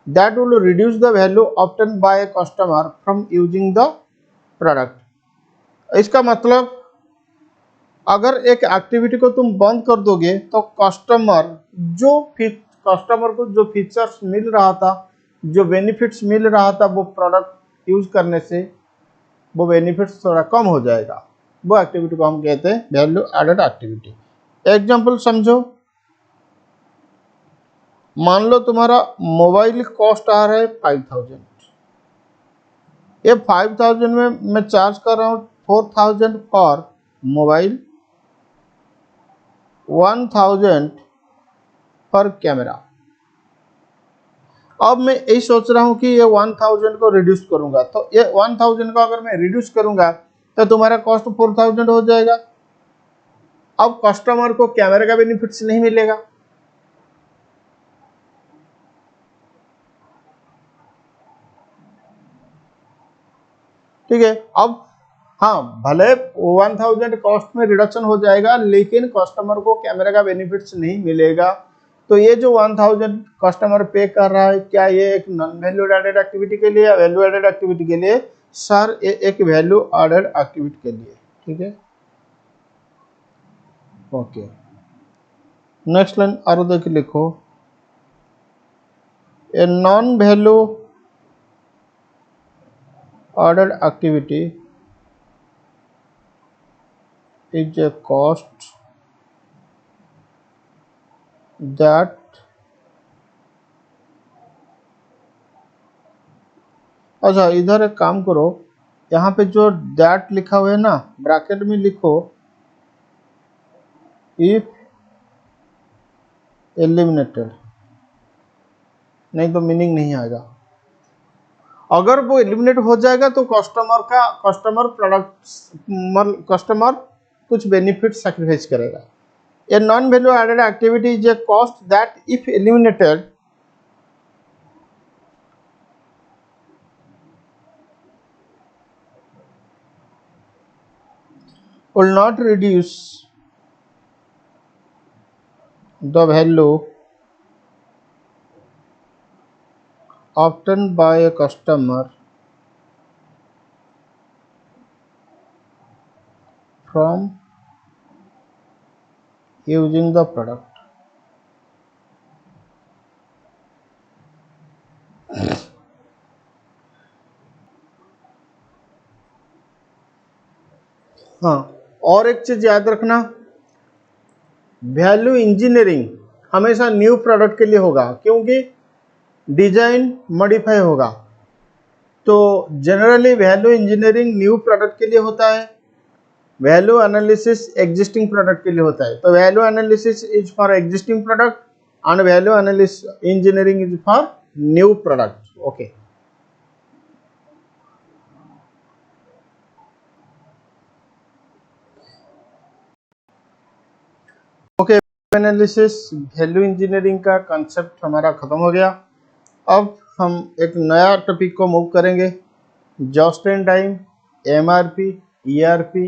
Speaker 1: that will reduce the value obtained by a customer from using the product. इसका मतलब अगर एक activity को तुम बंद कर दोगे तो कस्टमर को जो फीचर्स मिल रहा था, जो बेनिफिट्स मिल रहा था वो प्रोडक्ट यूज करने से वो बेनिफिट्स थोड़ा कम हो जाएगा. वो एक्टिविटी को हम कहते हैं वैल्यू एडेड एक्टिविटी. एग्जांपल समझो, मान लो तुम्हारा मोबाइल कॉस्ट आ रहा है 5000. ये 5000 में मैं चार्ज कर रहा हूँ 4000 फॉर मोबाइल, 1000 पर कैमरा. अब मैं यही सोच रहा हूं कि ये 1000 को रिड्यूस करूंगा. तो ये 1000 को अगर मैं रिड्यूस करूंगा तो तुम्हारा कॉस्ट 4000 हो जाएगा. अब कस्टमर को कैमरे का बेनिफिट्स नहीं मिलेगा. ठीक है. अब हाँ, भले 1000 कॉस्ट में रिडक्शन हो जाएगा लेकिन कस्टमर को कैमरे का बेनिफिट्स नहीं मिलेगा. तो ये जो 1000 कस्टमर पे कर रहा है, क्या ये एक नॉन वैल्यू एडेड एक्टिविटी के लिए या वैल्यू एडेड एक्टिविटी के लिए? सर ये एक वैल्यू एडेड एक्टिविटी के लिए. ठीक है. ओके नेक्स्ट लाइन और देख लिखो a non value added activity is a cost that अच्छा इधर एक काम करो, यहाँ पे जो दैट लिखा हुआ है ना, ब्रैकेट में लिखो इफ एलिमिनेटेड, नहीं तो मीनिंग नहीं आएगा। अगर वो एलिमिनेट हो जाएगा तो कस्टमर कुछ बेनिफिट सैक्रिफाइस करेगा। A non value added activity is a cost that if eliminated will not reduce the value obtained by a customer from using the product. हाँ, और एक चीज याद रखना, वैल्यू इंजीनियरिंग हमेशा न्यू प्रोडक्ट के लिए होगा, क्योंकि डिजाइन मॉडिफाई होगा। तो generally value engineering new product के लिए होता है, वैल्यू एनालिसिस एग्जिस्टिंग प्रोडक्ट के लिए होता है। तो value analysis is for existing product and value analysis engineering is for new product. Okay, analysis value engineering का कंसेप्ट हमारा खत्म हो गया। अब हम एक नया टॉपिक को मूव करेंगे, just in time, MRP, ERP,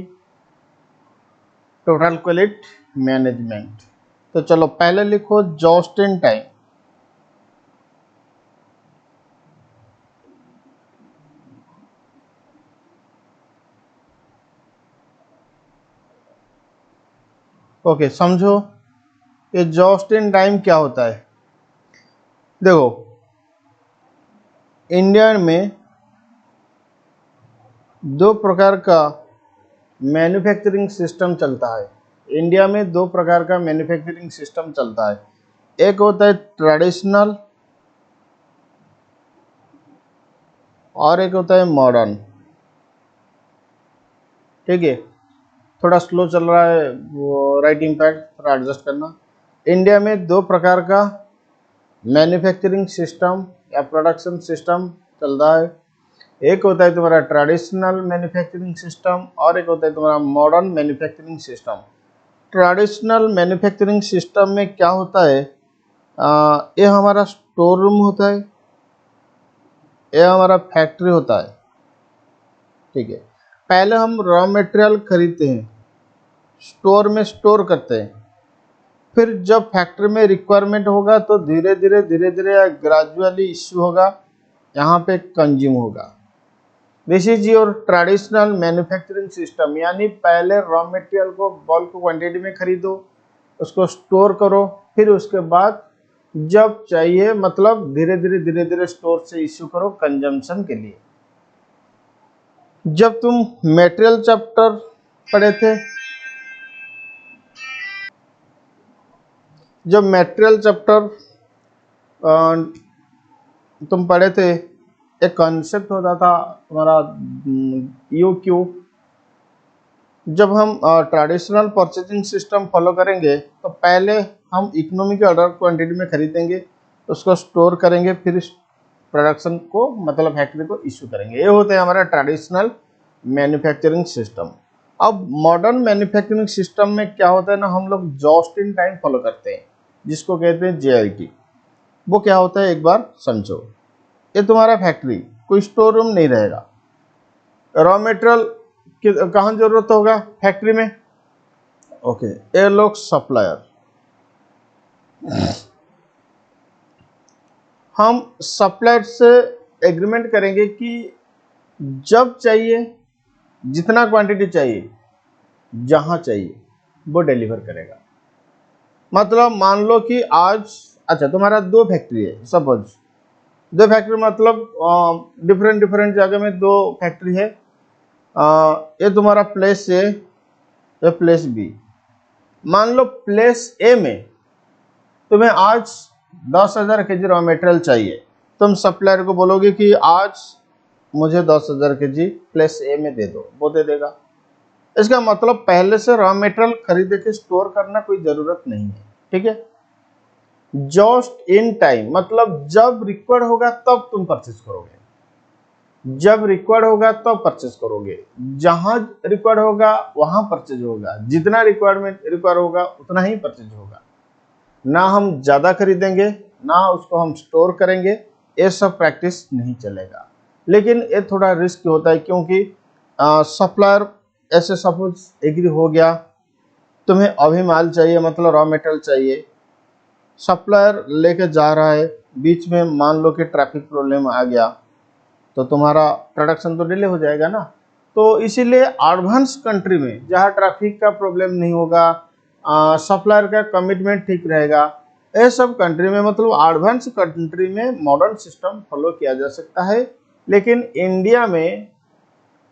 Speaker 1: total quality management. तो चलो पहले लिखो जस्ट इन टाइम। ओके, समझो ये जस्ट इन टाइम क्या होता है। देखो, इंडिया में दो प्रकार का मैन्युफैक्चरिंग सिस्टम चलता है। इंडिया में दो प्रकार का मैन्युफैक्चरिंग सिस्टम चलता है, एक होता है ट्रेडिशनल और एक होता है मॉडर्न। ठीक है, थोड़ा स्लो चल रहा है वो राइटिंग पैड, थोड़ा एडजस्ट करना। इंडिया में दो प्रकार का मैन्युफैक्चरिंग सिस्टम या प्रोडक्शन सिस्टम चलता है, एक होता है तुम्हारा ट्रेडिशनल मैन्युफैक्चरिंग सिस्टम और एक होता है तुम्हारा modern manufacturing system. Traditional manufacturing system में क्या होता है, ये हमारा स्टोर रूम होता है, ये हमारा फैक्ट्री होता है। ठीक है, पहले हम रॉ मटेरियल खरीदते हैं, स्टोर में स्टोर करते हैं, फिर जब फैक्ट्री में रिक्वायरमेंट होगा तो धीरे धीरे ग्रेजुअली इश्यू होगा, यहाँ पे कंज्यूम होगा। This is your traditional manufacturing system, यानी पहले रॉ मटेरियल को बल्क क्वांटिटी में खरीदो, उसको स्टोर करो, फिर उसके बाद जब चाहिए मतलब धीरे धीरे स्टोर से इश्यू करो कंजम्पशन के लिए। जब तुम मटेरियल चैप्टर पढ़े थे, जब मटेरियल चैप्टर तुम पढ़े थे, एक कॉन्सेप्ट होता था हमारा EOQ। जब हम ट्रेडिशनल परचेजिंग सिस्टम फॉलो करेंगे तो पहले हम इकोनॉमी के ऑर्डर क्वांटिटी में खरीदेंगे, उसको स्टोर करेंगे, फिर प्रोडक्शन को मतलब फैक्ट्री को इश्यू करेंगे। ये होता है हमारा ट्रेडिशनल मैन्युफैक्चरिंग सिस्टम। अब मॉडर्न मैन्युफैक्चरिंग सिस्टम में क्या होता है ना, हम लोग जस्ट इन टाइम फॉलो करते हैं, जिसको कहते हैं JIT। वो क्या होता है एक बार समझो। ये तुम्हारा फैक्ट्री, कोई स्टोर रूम नहीं रहेगा। रॉ मटेरियल कहाँ जरूरत होगा, फैक्ट्री में। ओके, ये लोग सप्लायर, हम सप्लायर से एग्रीमेंट करेंगे कि जब चाहिए, जितना क्वांटिटी चाहिए, जहां चाहिए वो डिलीवर करेगा। मतलब मान लो कि आज, अच्छा तुम्हारा दो फैक्ट्री है, सपोज दो फैक्ट्री मतलब डिफरेंट जगह में दो फैक्ट्री है। ये तुम्हारा प्लेस A, ये प्लेस B। मान लो प्लेस A में तुम्हें आज 10,000 kg रॉ मटेरियल चाहिए, तुम सप्लायर को बोलोगे कि आज मुझे 10,000 के जी प्लेस ए में दे दो, वो दे देगा। इसका मतलब पहले से रॉ मटेरियल खरीदे के स्टोर करना कोई जरूरत नहीं है, ठीक है। जस्ट इन टाइम मतलब जब रिक्वायर्ड होगा तब तुम परचेज करोगे, जब रिक्वायर्ड होगा तब परचेज करोगे, जहां रिक्वायर्ड होगा वहां परचेज होगा, जितना रिक्वायरमेंट रिक्वायर होगा उतना ही परचेज होगा। ना हम ज्यादा खरीदेंगे ना उसको हम स्टोर करेंगे, ये सब प्रैक्टिस नहीं चलेगा। लेकिन ये थोड़ा रिस्क होता है, क्योंकि सप्लायर ऐसे सपोज एग्री हो गया, तुम्हें अभी माल चाहिए मतलब रॉ मटेरियल चाहिए, सप्लायर लेके जा रहा है, बीच में मान लो कि ट्रैफिक प्रॉब्लम आ गया तो तुम्हारा प्रोडक्शन तो डिले हो जाएगा ना। तो इसीलिए एडवांस कंट्री में जहाँ ट्रैफिक का प्रॉब्लम नहीं होगा, सप्लायर का कमिटमेंट ठीक रहेगा, ये सब कंट्री में मतलब एडवांस कंट्री में मॉडर्न सिस्टम फॉलो किया जा सकता है। लेकिन इंडिया में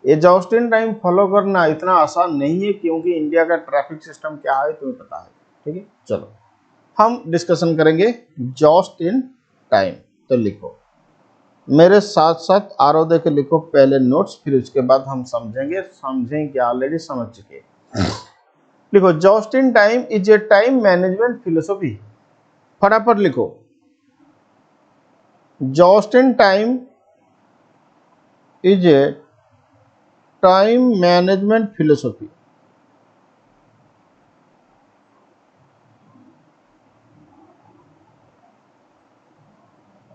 Speaker 1: ये जस्ट इन टाइम फॉलो करना इतना आसान नहीं है, क्योंकि इंडिया का ट्रैफिक सिस्टम क्या है तुम्हें पता है, ठीक है। चलो हम डिस्कशन करेंगे जस्ट इन टाइम। तो लिखो, मेरे साथ साथ आरो दे के लिखो पहले नोट्स, फिर उसके बाद हम समझेंगे ऑलरेडी समझ चुके। लिखो, just in time is A time management philosophy. फटाफट लिखो, just in time is A time management philosophy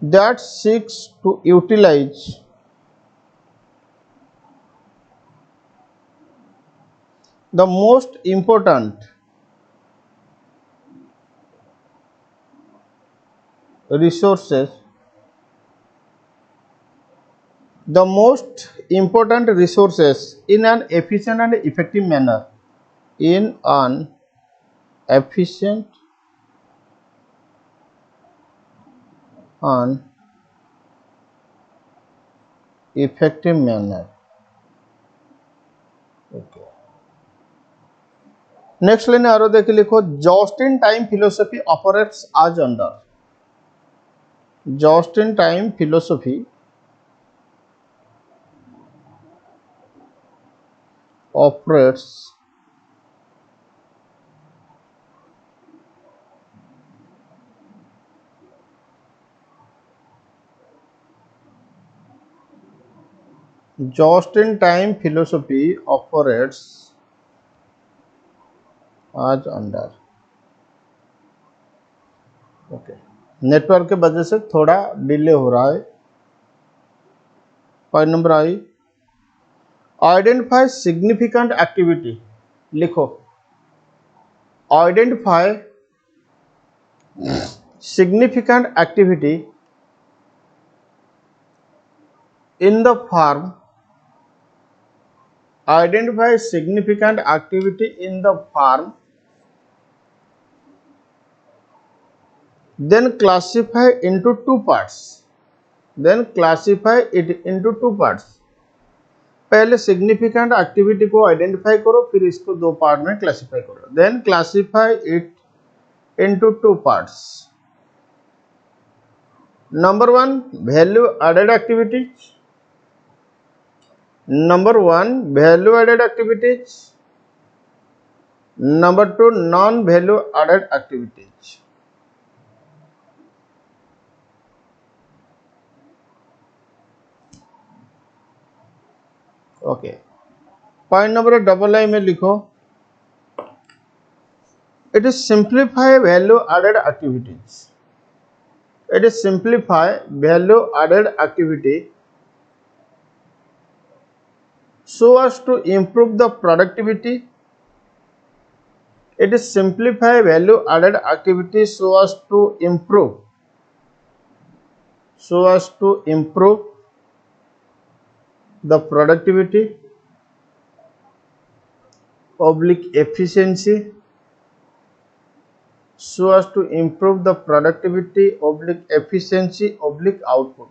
Speaker 1: that seeks to utilize the most important resources in an efficient and effective manner, in an efficient and effective manner. Okay. Next line आरो देख लिखो, just in time philosophy operates as under. Just in time philosophy operates just in time philosophy operates as under. Okay, network के वजह से थोड़ा delay हो रहा है। Point number I, identify significant activity. लिखो, identify significant activity in the farm, identify significant activity in the farm, then classify into two parts, then classify it into two parts। पहले significant activity को identify करो, फिर इसको दो part में classify करो, then classify it into two parts. Number one, value added activities. Number one, value added activities. Number two, non-value added activities. Okay. Point number double I में लिखो, it is simplify value added activities. It is simplify value added activity so as to improve the productivity. It is simplify value added activity so as to improve the productivity, oblique efficiency, so as to improve the productivity, oblique efficiency, oblique output.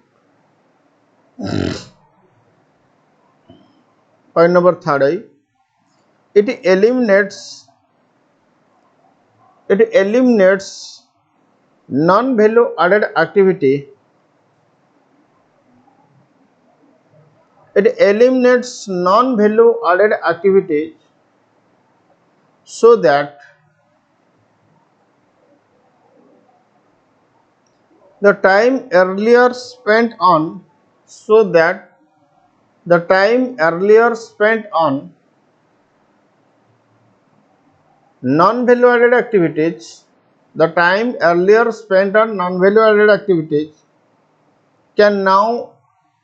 Speaker 1: Point number third I, it eliminates non-value added activity It eliminates non-value added activities so that the time earlier spent on so that the time earlier spent on non-value added activities the time earlier spent on non-value added activities can now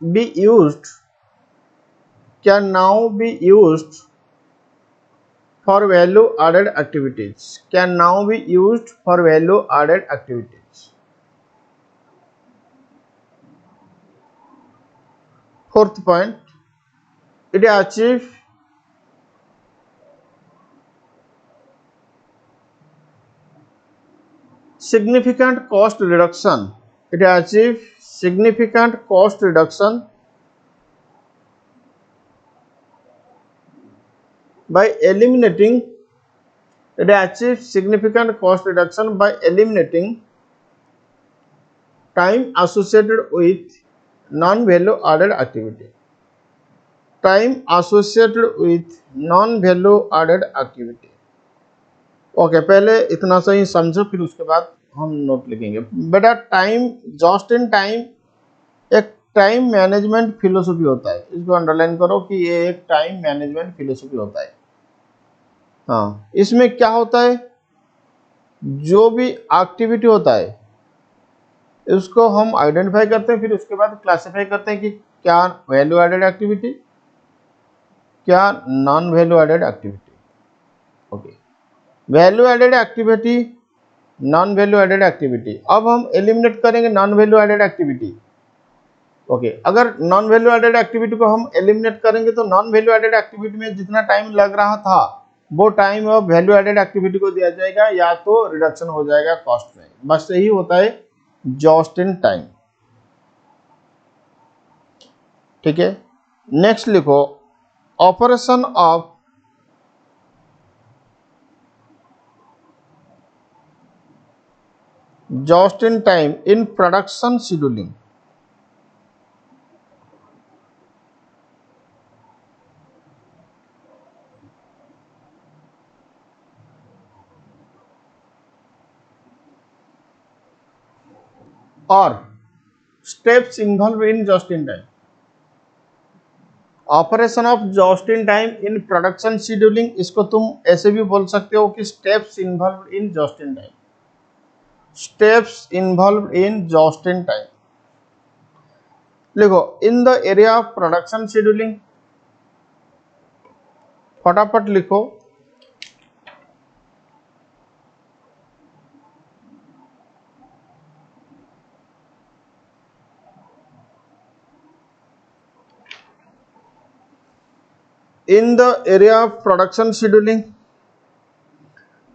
Speaker 1: be used can now be used for value added activities can now be used for value added activities. Fourth point, it achieves significant cost reduction. It achieves significant cost reduction by eliminating it achieves significant cost reduction by eliminating time associated with non-value added activity. Time associated with non-value added activity. Okay पहले इतना सही समझो, फिर उसके बाद हम note लिखेंगे। बेटा टाइम, जस्ट इन टाइम एक टाइम मैनेजमेंट फिलोसफी होता है, इसको अंडरलाइन करो कि ये एक टाइम मैनेजमेंट फिलोसफी होता है। हाँ, इसमें क्या होता है, जो भी एक्टिविटी होता है इसको हम आइडेंटिफाई करते हैं, फिर उसके बाद क्लासिफाई करते हैं कि क्या वैल्यू एडेड एक्टिविटी, क्या non value added activity. Okay, value added activity, non value added activity. अब हम एलिमिनेट करेंगे non value added activity. Okay, अगर नॉन वैल्यू एडेड एक्टिविटी को हम एलिमिनेट करेंगे तो नॉन वैल्यू एडेड एक्टिविटी में जितना टाइम लग रहा था वो टाइम अब वैल्यू एडेड एक्टिविटी को दिया जाएगा, या तो रिडक्शन हो जाएगा कॉस्ट में। बस यही होता है जस्ट इन टाइम। ठीक है, नेक्स्ट लिखो, operation of just in time in production scheduling. Or steps involved in just in time. Operation of just in time in production scheduling, इसको तुम ऐसे भी बोल सकते हो कि steps involved in just in time. Steps involved in just in time. लिखो, in the area of production scheduling, फटाफट लिखो। In the area of production scheduling,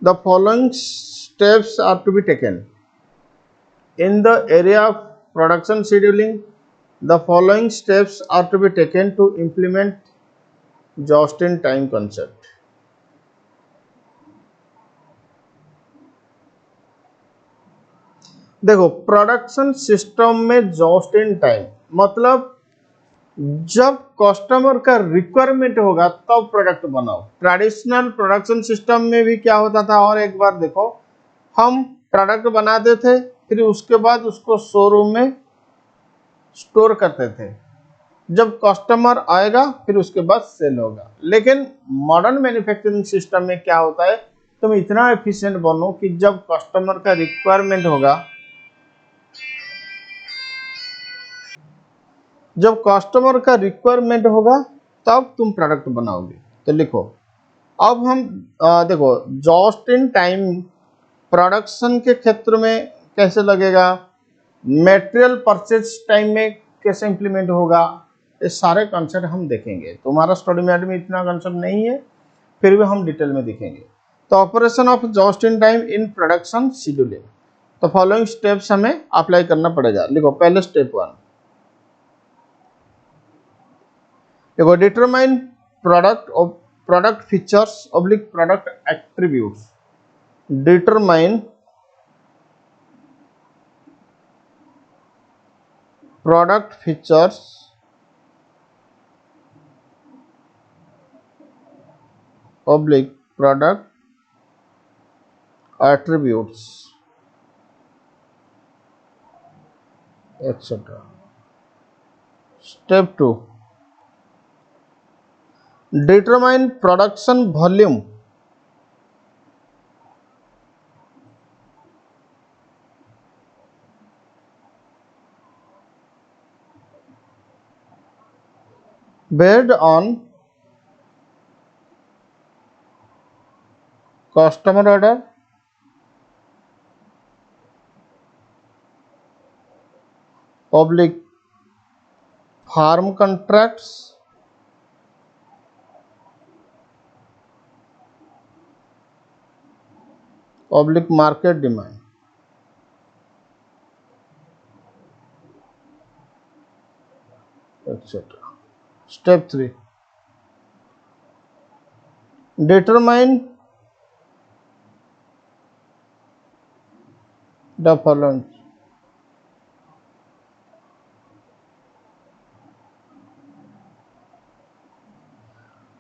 Speaker 1: the following steps are to be taken. In the area of production scheduling, the following steps are to be taken to implement just in time concept. देखो, production system में just in time मतलब जब customer का requirement होगा तब product बनाओ। Traditional production system में भी क्या होता था, और एक बार देखो, हम प्रोडक्ट बनाते थे, फिर उसके बाद उसको शोरूम में स्टोर करते थे, जब कस्टमर आएगा फिर उसके बाद सेल होगा। लेकिन मॉडर्न मैन्युफैक्चरिंग सिस्टम में क्या होता है, तुम इतना एफिशिएंट बनो कि जब कस्टमर का रिक्वायरमेंट होगा, जब कस्टमर का रिक्वायरमेंट होगा तब तुम प्रोडक्ट बनाओगे। तो लिखो, अब हम देखो जस्ट इन टाइम प्रोडक्शन के क्षेत्र में कैसे लगेगा, मटेरियल परचेज टाइम में कैसे इंप्लीमेंट होगा, ये सारे कॉन्सेप्ट हम देखेंगे। तुम्हारा स्टडी मैट में इतना कॉन्सेप्ट नहीं है, फिर भी हम डिटेल में देखेंगे। तो operation of just in time in production scheduling, तो फॉलोइंग स्टेप्स हमें अप्लाई करना पड़ेगा। लिखो, पहले स्टेप 1, देखो, determine product features oblique product attributes. Determine product features oblique product attributes, etc. Step 2. Determine production volume. Based on customer order, oblique farm contracts, oblique market demand, etc. Step 3. Determine the following.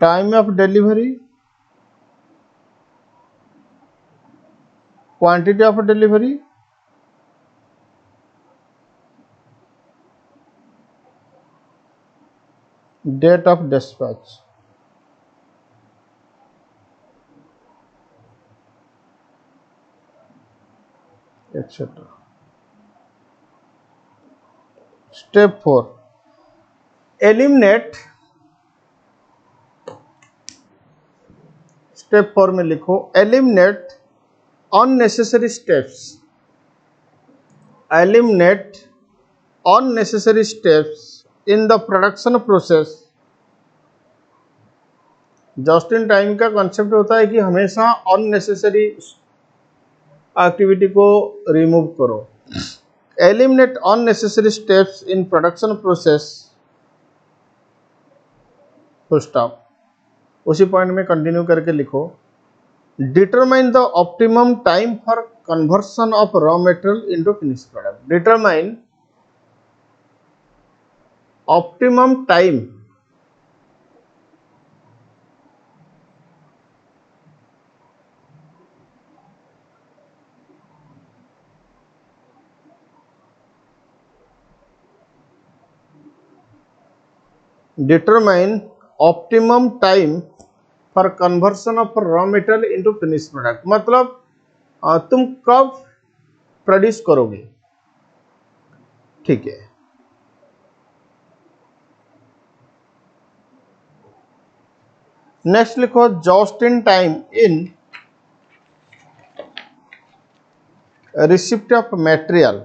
Speaker 1: Time of delivery, quantity of delivery, date of dispatch, etc. Step 4. Eliminate. Step 4 में लिखो eliminate unnecessary steps. Eliminate unnecessary steps in the production process. Just in time का concept होता है कि हमेशा unnecessary activity को remove करो. Eliminate unnecessary steps in production process. Full stop. उसी पॉइंट में कंटिन्यू करके लिखो determine the optimum time for conversion of raw material into finish product. Determine optimum time determine optimum time for conversion of raw material into finished product. मतलब तुम कब produce करोगे. ठीक है. नेक्स्ट लिखो just in time in receipt of material.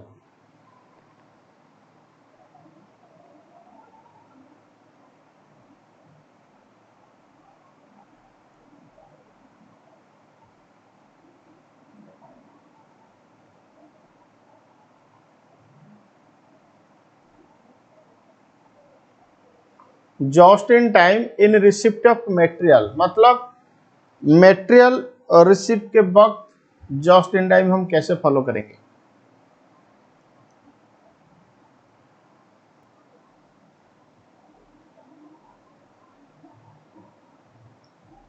Speaker 1: Just in time in receipt of material मतलब material receipt के वक्त जस्ट इन टाइम हम कैसे फॉलो करेंगे.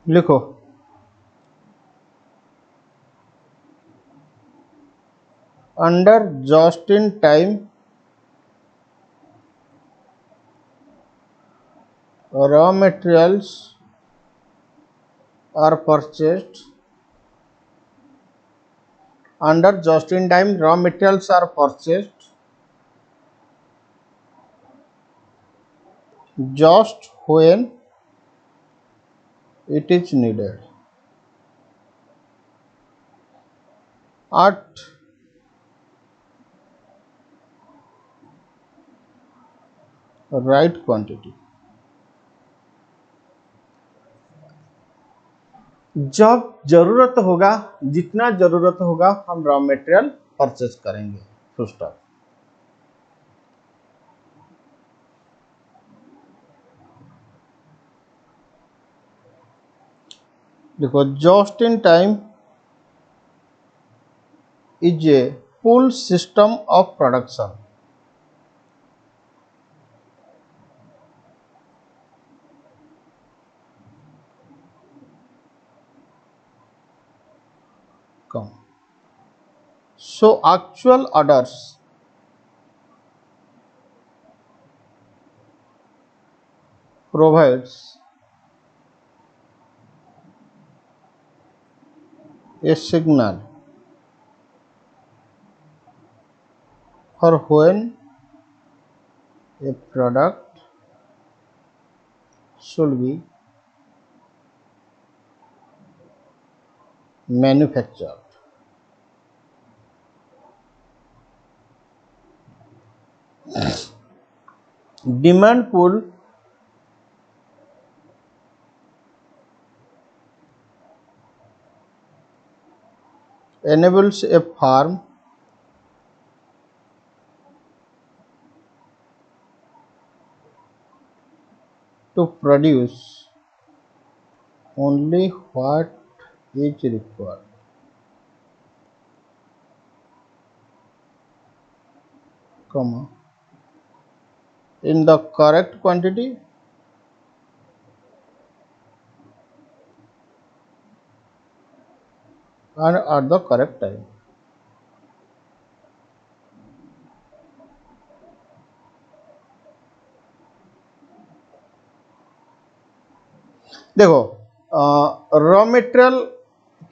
Speaker 1: लिखो under just in time raw materials are purchased. Under just in time raw materials are purchased just when it is needed at right quantity. जब जरूरत होगा जितना जरूरत होगा हम रॉ मटेरियल परचेज करेंगे. Full stop. देखो just in time is a pull system of production. कम. So actual orders provides a signal for when a product should be manufactured. Demand pull enables a firm to produce only what is required, comma, in the correct quantity and at the correct time. देखो, raw material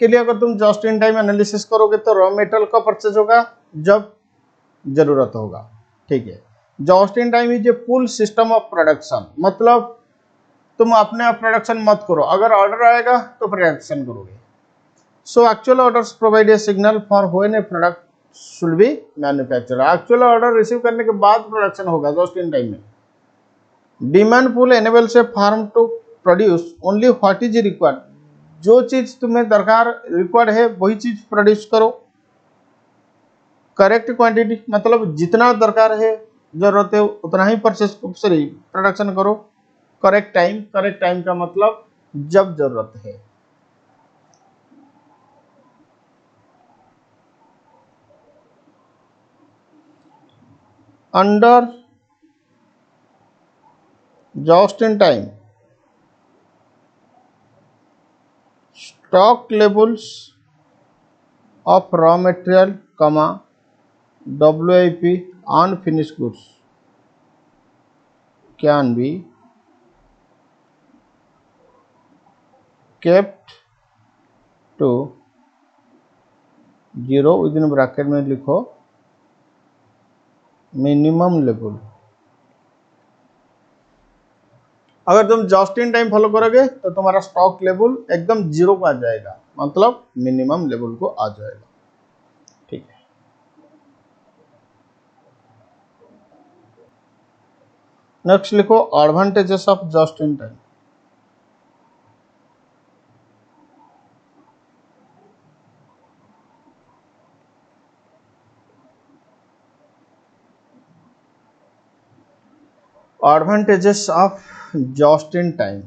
Speaker 1: के लिए अगर तुम just in time analysis करोगे तो raw material का purchase होगा जब जरूरत होगा. ठीक है. Just in time is a full system of production, मतलब तुम अपने आप प्रोडक्शन मत करो, अगर ऑर्डर आएगा तो प्रोडक्शन करोगे. So actual orders provide a signal for when a product should be manufactured. Actual order receive करने के बाद प्रोडक्शन होगा जस्ट इन टाइम में. Demand pull enables a firm to produce only what is required. जो चीज तुम्हें दरकार required है वही चीज प्रोड्यूस करो. करेक्ट क्वांटिटी मतलब जितना दरकार है, जरूरत है उतना ही परचेस सॉरी प्रोडक्शन करो. करेक्ट टाइम का मतलब जब जरूरत है. Under just in time stock levels of raw material, comma, WIP unfinished goods can be kept to zero within bracket में लिखो मिनिमम लेवल. अगर तुम जस्ट इन टाइम फॉलो करोगे तो तुम्हारा स्टॉक लेवल एकदम जीरो को आ जाएगा, मतलब मिनिमम लेवल को आ जाएगा. ठीक है. नेक्स्ट लिखो advantages of just in time. Advantages of just in time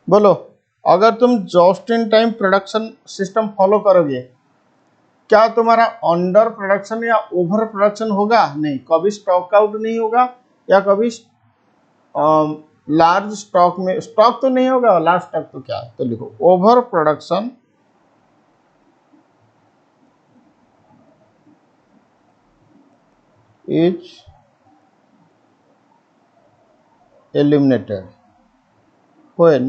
Speaker 1: बोलो. अगर तुम just in time production system follow करोगे, क्या तुम्हारा अंडर प्रोडक्शन या ओवर प्रोडक्शन होगा? नहीं. कभी स्टॉक आउट नहीं होगा या कभी लार्ज स्टॉक में स्टॉक तो नहीं होगा. लार्ज स्टॉक तो क्या है, तो लिखो over production is eliminated when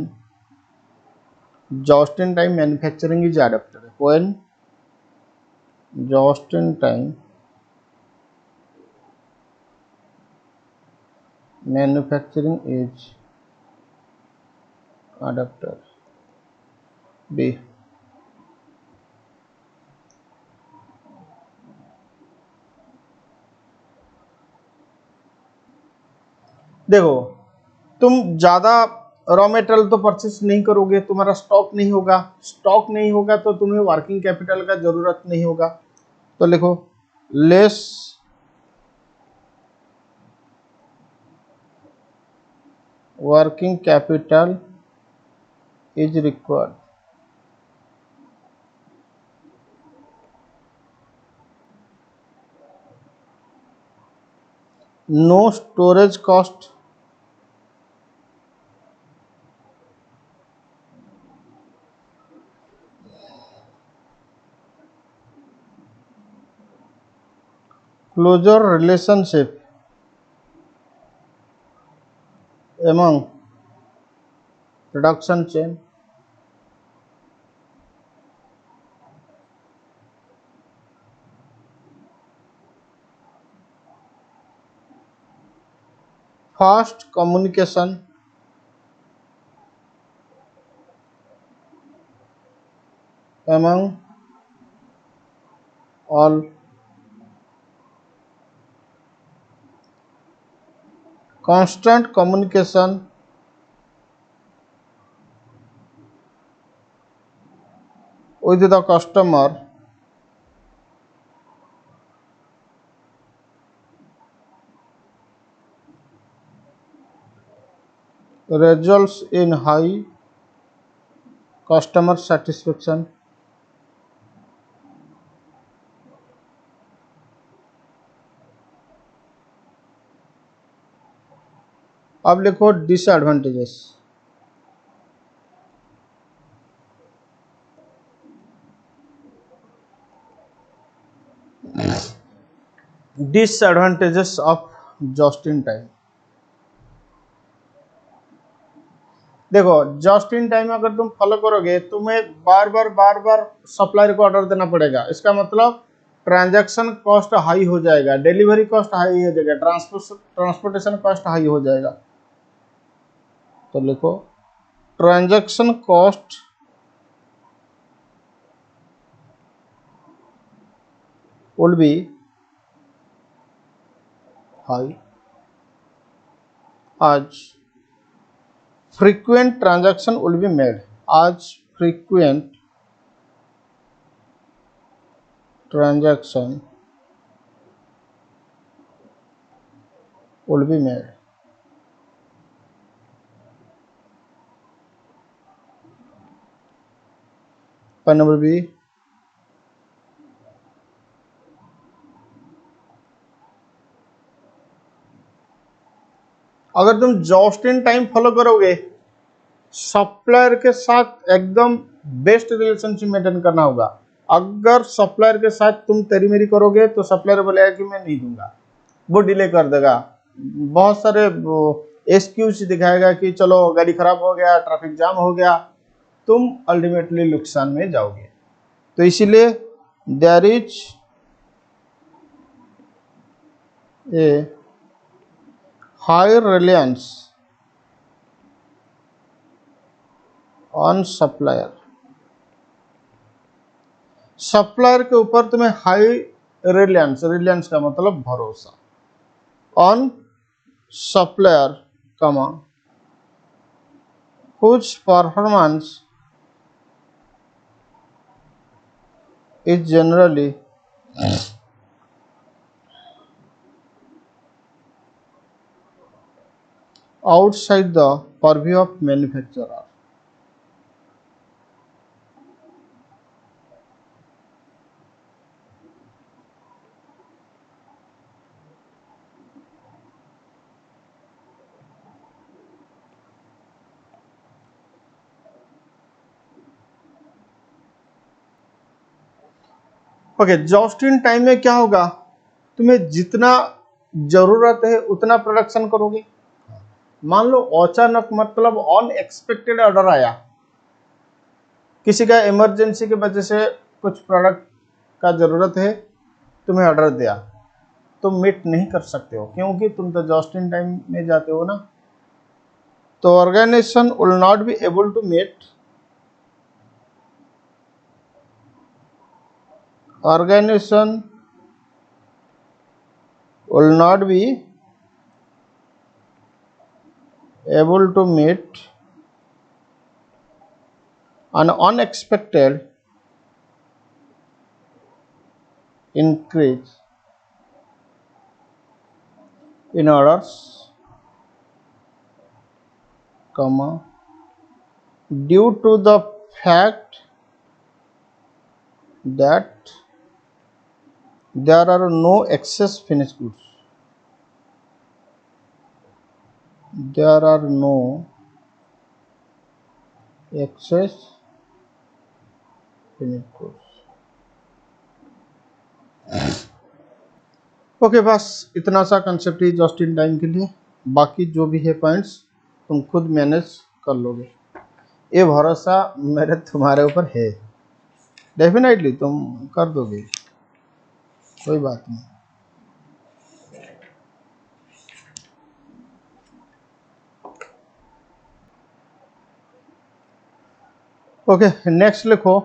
Speaker 1: just in time manufacturing is adopted. When just in time manufacturing is adopted. B. देखो, तुम ज्यादा रॉ मटेरियल तो परचेस नहीं करोगे, तुम्हारा स्टॉक नहीं होगा. स्टॉक नहीं होगा तो तुम्हें वर्किंग कैपिटल का जरूरत नहीं होगा. तो लिखो less working capital is required. No storage cost closer relationship among production chain, fast communication among all, constant communication with the customer results in high customer satisfaction. अब लिखो disadvantages. Disadvantages of just in time. देखो, just in time अगर तुम follow करोगे तुम्हें बार बार supplier को order देना पड़ेगा। इसका मतलब ट्रांजैक्शन कॉस्ट हाई हो जाएगा, डिलीवरी कॉस्ट हाई हो जाएगा, ट्रांसपोर्टेशन कॉस्ट हाई हो जाएगा। तो लिखो transaction cost would be high as frequent transaction will be made, as frequent transaction will be made. Point number B, अगर तुम जस्ट इन टाइम फॉलो करोगे सप्लायर के साथ एकदम बेस्ट रिलेशनशिप मेंटेन करना होगा। अगर सप्लायर के साथ तुम तेरी मेरी करोगे तो सप्लायर बोलेगा कि मैं नहीं दूंगा, वो डिले कर देगा, बहुत सारे एक्सक्यूज दिखाएगा कि चलो गाड़ी खराब हो गया, ट्रैफिक जाम हो गया, तुम अल्टीमेटली नुकसान में जाओगे। तो इसीलिए there is a high reliance on supplier. Supplier के ऊपर तुम्हें हाई रिलायंस, रिलायंस का मतलब भरोसा, on supplier comma whose performance is generally outside the purview of manufacturer। Okay, just in time में क्या होगा, तुम्हें जितना जरूरत है उतना प्रोडक्शन करोगे। मान लो अचानक मतलब अनएक्सपेक्टेड ऑर्डर आया, किसी का इमरजेंसी की वजह से कुछ प्रोडक्ट का जरूरत है, तुम्हें ऑर्डर दिया, तुम मीट नहीं कर सकते हो क्योंकि तुम तो जस्ट इन टाइम में जाते हो ना। तो organisation will not be able to meet, organization will not be able to meet an unexpected increase in orders, comma, due to the fact that there are no excess finished goods. There are no excess finished goods. Okay, बस इतना सा concept he just in time के लिए। बाकी जो भी है points तुम खुद मैनेज कर लोगे, ये भरोसा मेरे तुम्हारे ऊपर है। डेफिनेटली तुम कर दोगे, कोई बात नहीं। ओके, नेक्स्ट लिखो।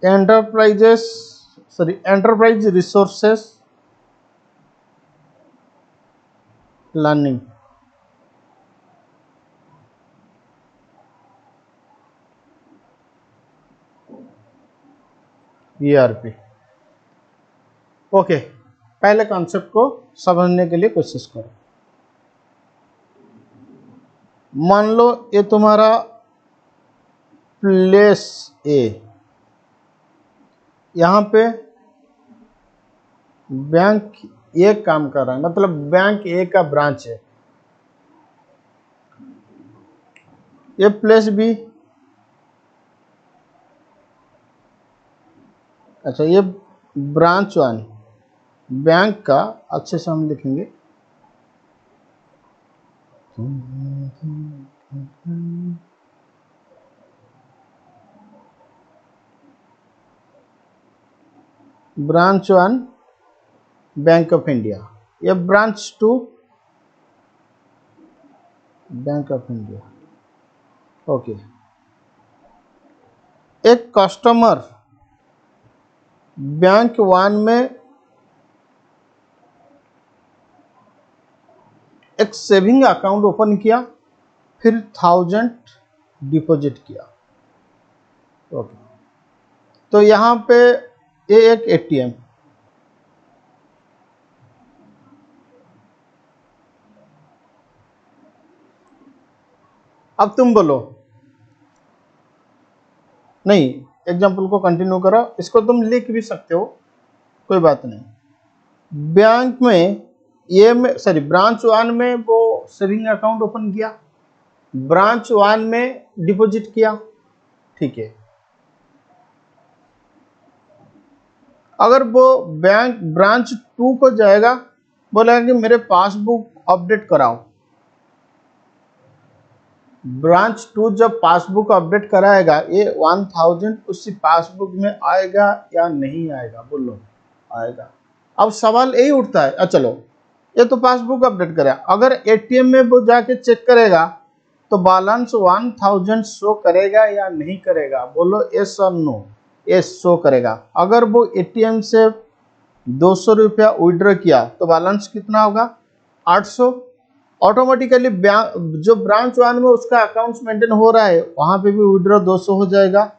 Speaker 1: Enterprise resources planning. ERP। Okay, पहले कॉन्सेप्ट को समझने के लिए कोशिश करो। मान लो ये तुम्हारा प्लेस ए, यहाँ पे बैंक ए काम कर रहा है, मतलब बैंक ए का ब्रांच है। ये प्लेस बी, अच्छा ये ब्रांच वन बैंक का, अच्छे से हम लिखेंगे। Branch one Bank of India, ये branch two Bank of India. Okay, एक कस्टमर बैंक वन में एक सेविंग अकाउंट ओपन किया, फिर 1000 डिपॉजिट किया। ओके, तो यहाँ पे ये एक एटीएम, अब तुम बोलो, नहीं एग्जाम्पल को कंटिन्यू करो, इसको तुम लिख भी सकते हो, कोई बात नहीं। बैंक में ये में सॉरी ब्रांच वन में वो सेविंग अकाउंट ओपन किया, ब्रांच वन में डिपॉजिट किया, ठीक है। अगर वो बैंक ब्रांच टू को जाएगा, बोलेगा कि मेरे पासबुक अपडेट कराओ। ब्रांच टू जब पासबुक अपडेट कराएगा, ये 1000 उसी पासबुक में आएगा या नहीं आएगा, बोलो आएगा। अब सवाल यही उठता है, चलो ये तो पासबुक अपडेट करेगा, अगर एटीएम में वो जाके चेक करेगा तो बैलेंस 1000 शो करेगा या नहीं करेगा, बोलो यस और नो। यस शो करेगा। अगर वो एटीएम से 200 रुपया विड्रॉ किया तो बैलेंस कितना होगा, 800। ऑटोमेटिकली जो ब्रांच वन में उसका अकाउंट्स मेंटेन हो रहा है, वहां पे भी विड्रॉ 200 हो जाएगा,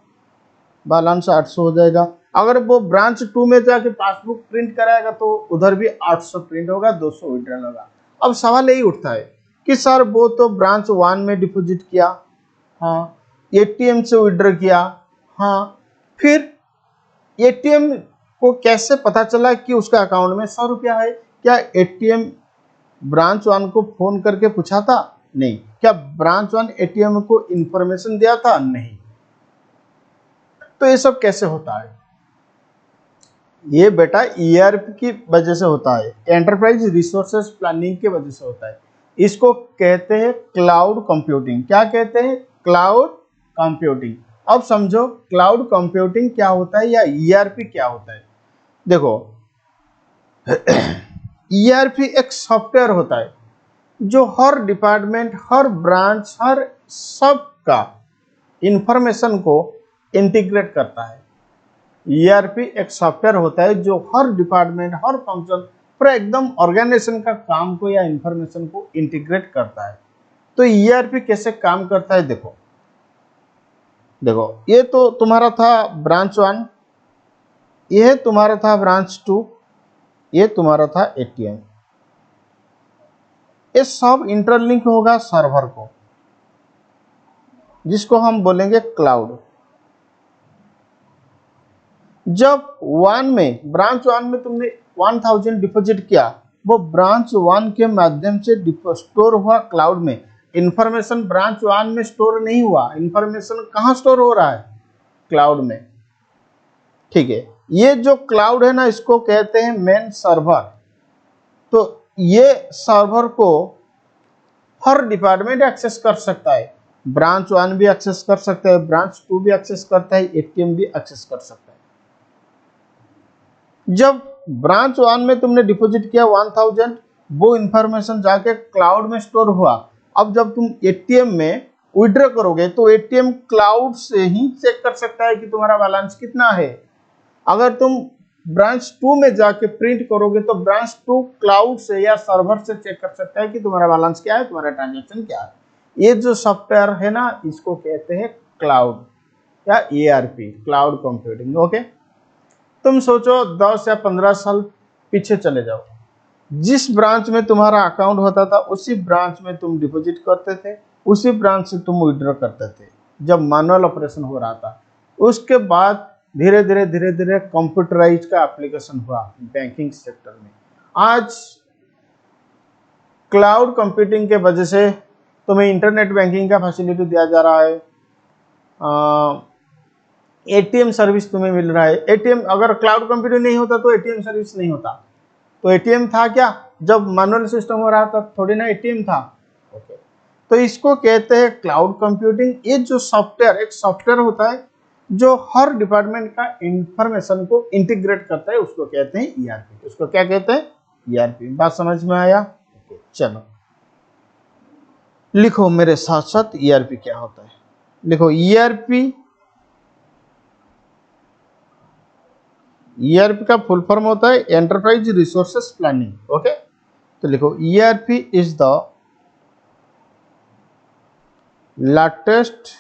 Speaker 1: बैलेंस 800 हो जाएगा। अगर वो ब्रांच टू में जाके पासबुक प्रिंट कराएगा तो उधर भी 800 प्रिंट होगा, 200 विड्रॉल होगा। अब सवाल यही उठता है कि सर वो तो ब्रांच वन में डिपॉजिट किया, हाँ, एटीएम से विड्रॉ किया, हाँ, फिर एटीएम को कैसे पता चला कि उसका अकाउंट में 100 रुपया है? क्या एटीएम ब्रांच वन को फोन करके पूछा था? नहीं। क्या ब्रांच वन एटीएम को इंफॉर्मेशन दिया था? नहीं। तो ये सब कैसे होता है? ये बेटा ईआरपी की वजह से होता है, एंटरप्राइज रिसोर्सेज प्लानिंग की वजह से होता है। इसको कहते हैं क्लाउड कंप्यूटिंग। क्या कहते हैं? Cloud computing. अब समझो क्लाउड कंप्यूटिंग क्या होता है या ईआरपी क्या होता है। देखो ईआरपी एक सॉफ्टवेयर होता है जो हर डिपार्टमेंट, हर ब्रांच, हर सब का इंफॉर्मेशन को इंटीग्रेट करता है। ईआरपी एक सॉफ्टवेयर होता है जो हर डिपार्टमेंट, हर फंक्शन, पूरा एकदम ऑर्गेनाइजेशन का काम को या इंफॉर्मेशन को इंटीग्रेट करता है। तो ईआरपी कैसे काम करता है देखो, ये तो तुम्हारा था ब्रांच वन, यह तुम्हारा था ब्रांच टू, ये तुम्हारा था एटीएम। ये सब इंटरलिंक होगा सर्वर को, जिसको हम बोलेंगे क्लाउड। जब वन में, ब्रांच वन में तुमने 1000 डिपॉजिट किया, वो ब्रांच वन के माध्यम से स्टोर हुआ क्लाउड में। इंफॉर्मेशन ब्रांच वन में स्टोर नहीं हुआ। इंफॉर्मेशन कहाँ स्टोर हो रहा है? क्लाउड में। ठीक है, ये जो क्लाउड है ना, इसको कहते हैं मेन सर्वर। तो ये सर्वर को हर डिपार्टमेंट एक्सेस कर सकता है। ब्रांच 1 भी एक्सेस कर सकता है, ब्रांच 2 भी एक्सेस करता है, एटीएम भी एक्सेस कर सकता है। जब ब्रांच 1 में तुमने डिपॉजिट किया 1000, वो इंफॉर्मेशन जाके क्लाउड में स्टोर हुआ। अब जब तुम एटीएम में विड्रॉ करोगे तो एटीएम क्लाउड से ही चेक कर सकता है कि तुम्हारा बैलेंस कितना है। अगर तुम ब्रांच 2 में जाके प्रिंट करोगे तो ब्रांच 2 क्लाउड से या सर्वर से चेक कर सकता है कि तुम्हारा बैलेंस क्या है, तुम्हारा ट्रांजैक्शन क्या है। ये जो सॉफ्टवेयर है ना, इसको कहते हैं क्लाउड या ईआरपी, क्लाउड कंप्यूटिंग। ओके, तुम सोचो 10 या 15 साल पीछे चले जाओ, जिस ब्रांच में तुम्हारा अकाउंट होता था उसी ब्रांच में तुम डिपॉजिट करते थे, उसी ब्रांच से तुम विड्रॉ करते थे जब मैनुअल ऑपरेशन हो रहा था। उसके बाद धीरे धीरे कंप्यूटराइज का एप्लीकेशन हुआ बैंकिंग सेक्टर में। आज क्लाउड कंप्यूटिंग के वजह से तुम्हें इंटरनेट बैंकिंग का फैसिलिटी दिया जा रहा है, एटीएम सर्विस तुम्हें मिल रहा है। एटीएम अगर क्लाउड कंप्यूटिंग नहीं होता तो एटीएम सर्विस नहीं होता। तो एटीएम था क्या, जब मैनुअल सिस्टम हो रहा था थोड़ी ना एटीएम था। ओके, तो इसको कहते हैं क्लाउड कंप्यूटिंग। ये जो सॉफ्टवेयर, एक सॉफ्टवेयर होता है जो हर डिपार्टमेंट का इंफॉर्मेशन को इंटीग्रेट करता है, उसको कहते हैं ईआरपी। उसको क्या कहते हैं, ईआरपी। बात समझ में आया? ओके, चलो लिखो मेरे साथ साथ ईआरपी क्या होता है। लिखो ईआरपी। ईआरपी का फुल फॉर्म होता है एंटरप्राइज रिसोर्सेस प्लानिंग। ओके, तो लिखो ERP is the latest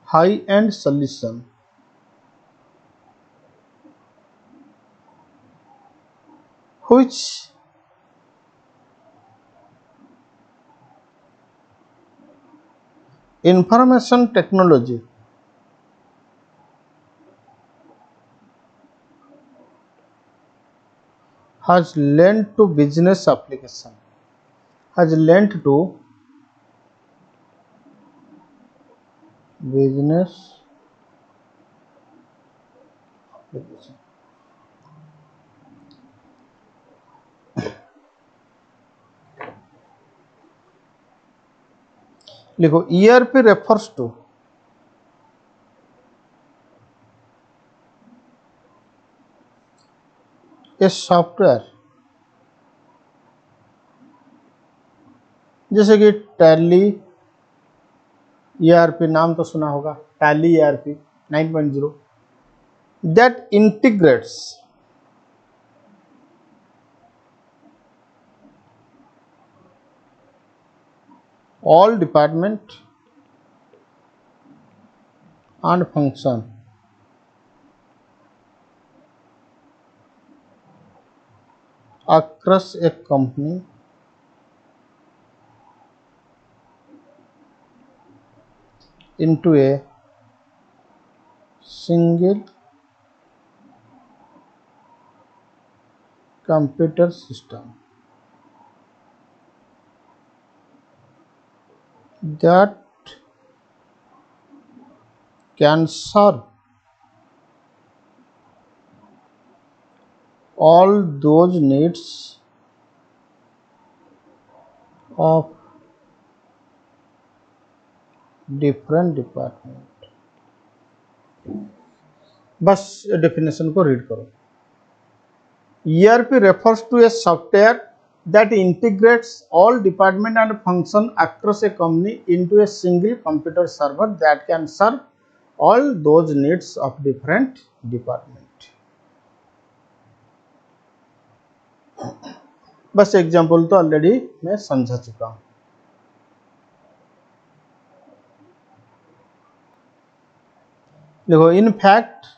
Speaker 1: high and solution which information technology has lent to business application, has lent to business application। लिखो ERP refers to a software, जैसे कि Tally ERP, नाम तो सुना होगा, Tally ERP 9.0, that integrates all department and function across a company into a single computer system that can serve all those needs of different department। बस definition को read करो। ERP refers to a software that integrates all department and function across a company into a single computer server that can serve all those needs of different department। बस example तो already मैं समझा चुका हूं। देखो in fact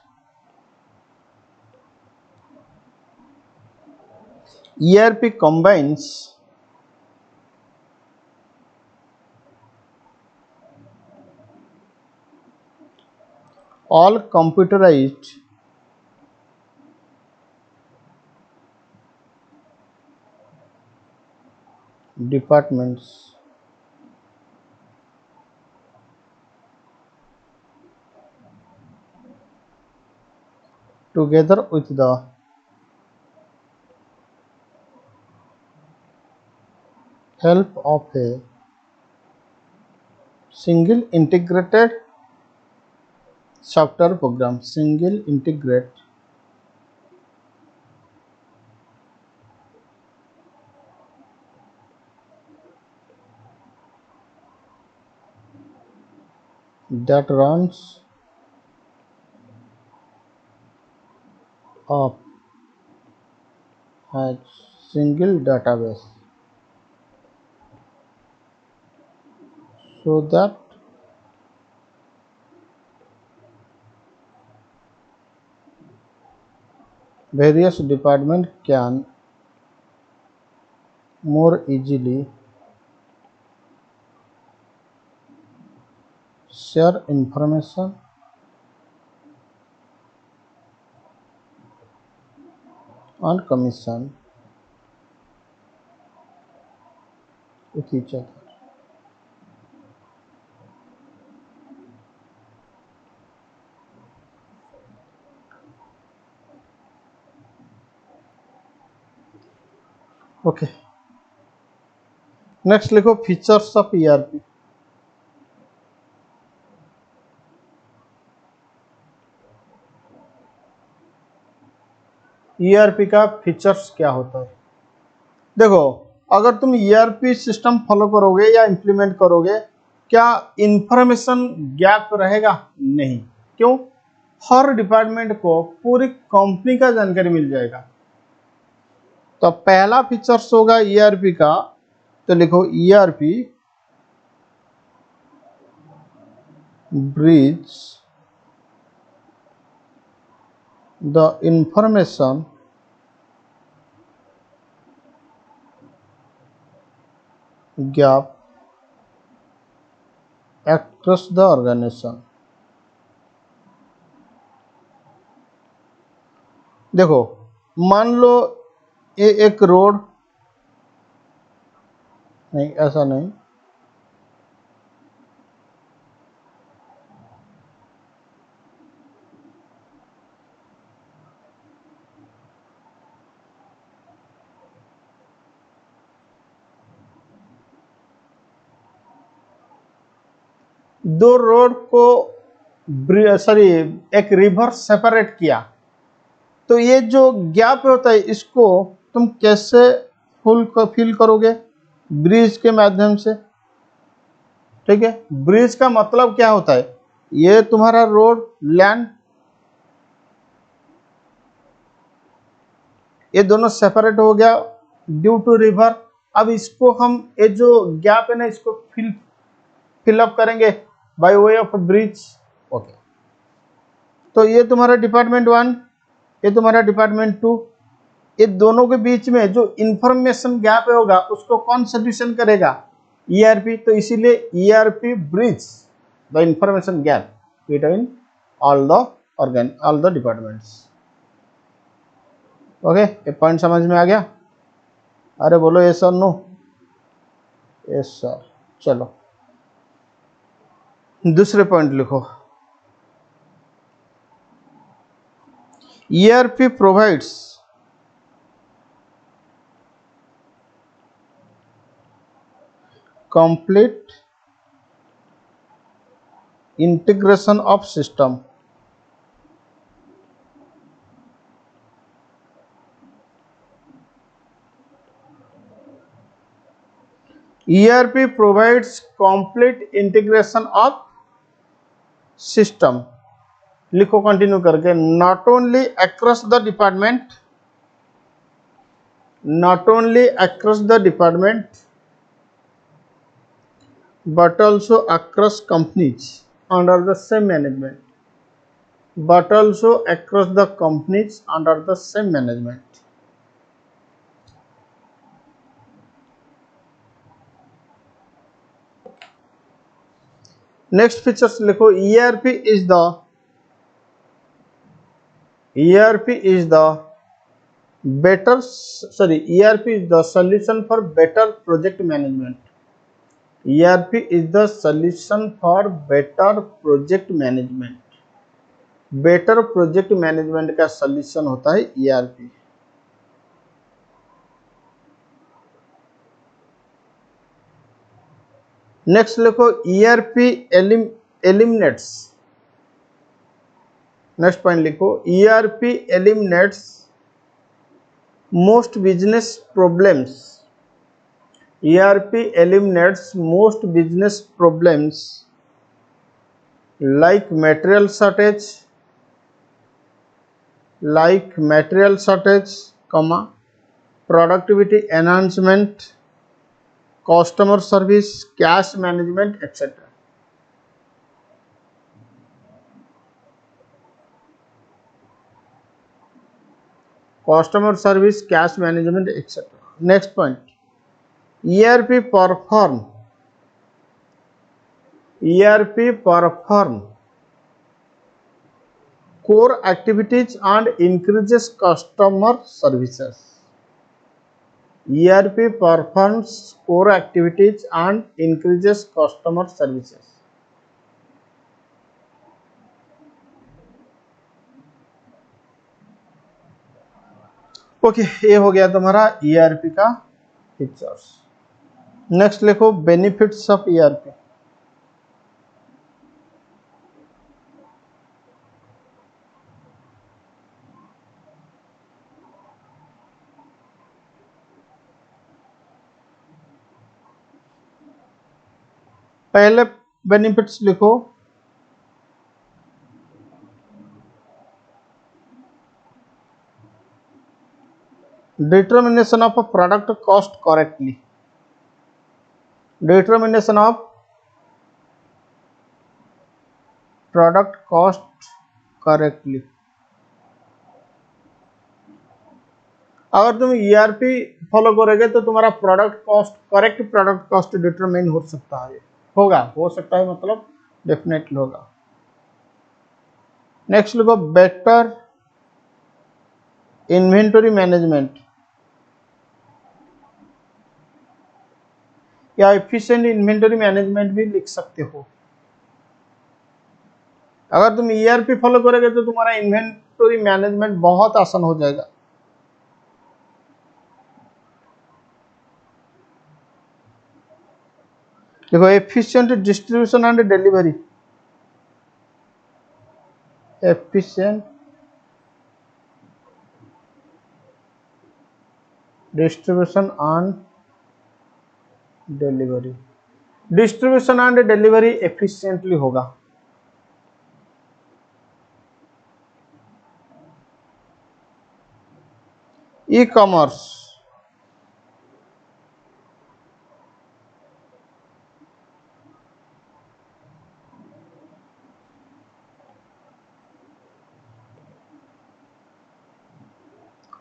Speaker 1: ERP combines all computerized departments together with the help of a single integrated software program, single integrate that runs up as single database, so that various departments can more easily share information and commission with each other. Okay, next लिखो features of ERP. ERP का features क्या होता है? देखो, अगर तुम ERP system follow करोगे या इंप्लीमेंट करोगे, क्या इंफॉर्मेशन गैप रहेगा? नहीं। क्यों? हर डिपार्टमेंट को पूरी कंपनी का जानकारी मिल जाएगा। तो पहला फीचर्स होगा ईआरपी का, तो लिखो ERP bridge the information gap across the organization। देखो, मान लो ये एक रोड, नहीं ऐसा नहीं, दो रोड को सॉरी एक रिवर सेपरेट किया, तो ये जो गैप होता है इसको तुम कैसे फिल करोगे? ब्रिज के माध्यम से। ठीक है, ब्रिज का मतलब क्या होता है? ये तुम्हारा रोड लैंड, ये दोनों सेपरेट हो गया ड्यू टू रिवर। अब इसको हम ये जो गैप है ना, इसको फिल अप करेंगे by way of bridge. Okay, तो ये तुम्हारा डिपार्टमेंट 1, ये तुम्हारा डिपार्टमेंट 2, ये दोनों के बीच में जो इंफॉर्मेशन गैप होगा उसको कौन सॉल्यूशन करेगा? ईआरपी। तो इसीलिए ERP bridge the information gap between all the departments. Okay, ये पॉइंट समझ में आ गया? अरे बोलो यस और नो? Yes sir. चलो दूसरे पॉइंट लिखो। ERP provides complete integration of system. ERP provides complete integration of system। लिखो कंटिन्यू करके, not only across the department but also across companies under the same management, next features लिखो, ERP is the solution for better project management। ERP is the solution for better project management। Better project management का solution होता है ERP. Next लिखो ERP eliminates, next point लिखो ERP eliminates most business problems, ERP eliminates most business problems like material shortage, comma, productivity enhancement, customer service, cash management, etc. Customer service, cash management, etc. Next point, ERP perform core activities and increases customer services. ERP performs core activities and increases customer services. Okay, ये हो गया तुम्हारा ERP का features. Next लिखो benefits of ERP. पहले benefits लिखो determination of a product cost correctly, determination of product cost correctly। अगर तुम ईआरपी फॉलो करोगे तो तुम्हारा product cost, correct product cost determine हो सकता है, हो सकता है मतलब डेफिनेटली होगा। नेक्स्ट लिखो बेटर इन्वेंटरी मैनेजमेंट या एफिशिएंट इन्वेंटरी मैनेजमेंट भी लिख सकते हो। अगर तुम ईआरपी फॉलो करोगे तो तुम्हारा इन्वेंटरी मैनेजमेंट बहुत आसान हो जाएगा। देखो efficient distribution and delivery, efficient distribution and delivery, distribution and delivery efficiently होगा। E commerce,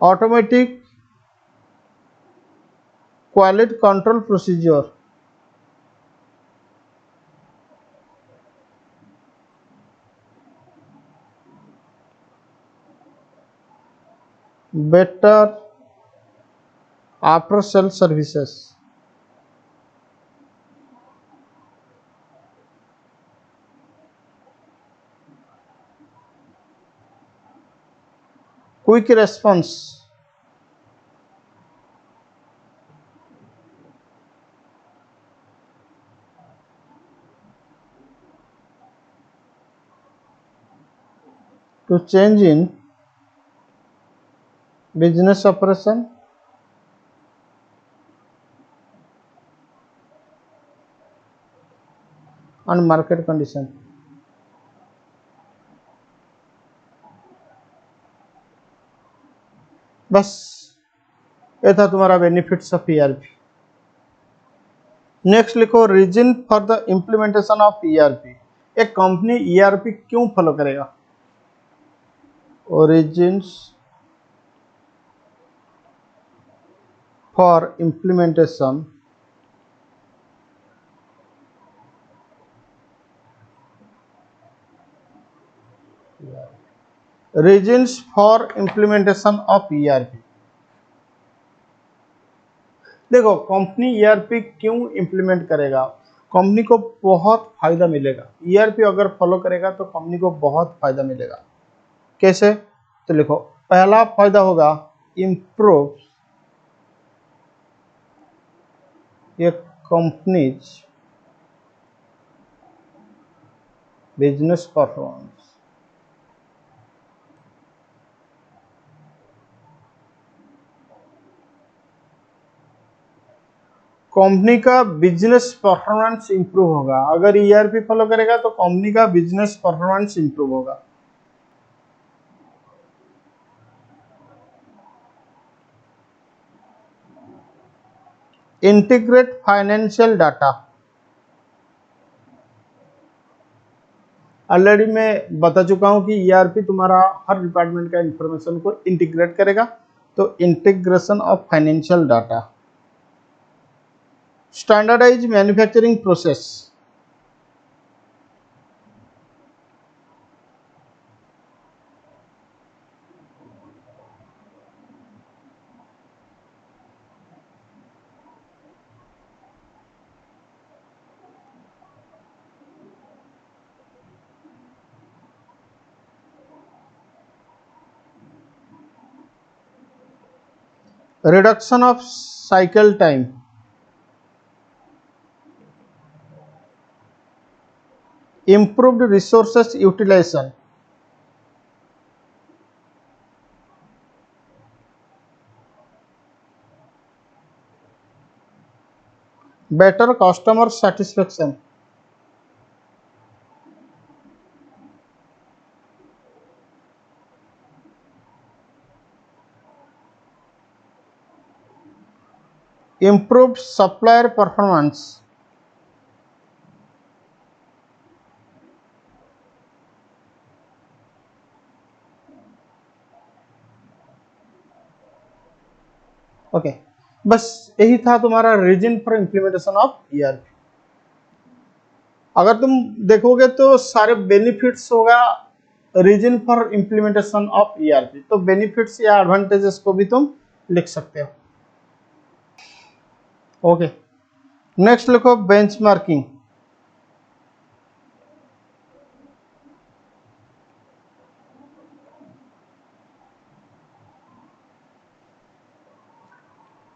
Speaker 1: automatic quality control procedure, better after sale services, quick response, to change in business operation and market condition। बस ये था तुम्हारा benefits of ERP. Next लिखो reason for the implementation of ERP, एक company ERP क्यों follow करेगा। Origins for implementation reasons for implementation of ERP. देखो company ERP क्यों इंप्लीमेंट करेगा, कंपनी को बहुत फायदा मिलेगा। ईआरपी अगर फॉलो करेगा तो कंपनी को बहुत फायदा मिलेगा। कैसे? तो लिखो, पहला फायदा होगा improve a company's business performance. Company का बिजनेस परफॉर्मेंस इंप्रूव होगा। अगर ईआरपी फॉलो करेगा तो कंपनी का बिजनेस परफॉर्मेंस इंप्रूव होगा। इंटीग्रेट फाइनेंशियल डाटा, ऑलरेडी मैं बता चुका हूं कि ईआरपी तुम्हारा हर डिपार्टमेंट का इंफॉर्मेशन को इंटीग्रेट करेगा, तो integration of financial data. Standardise manufacturing process, reduction of cycle time, improved resources utilization, better customer satisfaction, improved supplier performance, okay बस यही था तुम्हारा reason for implementation of ERP. अगर तुम देखोगे तो सारे बेनिफिट्स होगा reason for implementation of ERP, तो बेनिफिट्स या एडवांटेजेस को भी तुम लिख सकते हो। ओके, नेक्स्ट लिखो बेंचमार्किंग।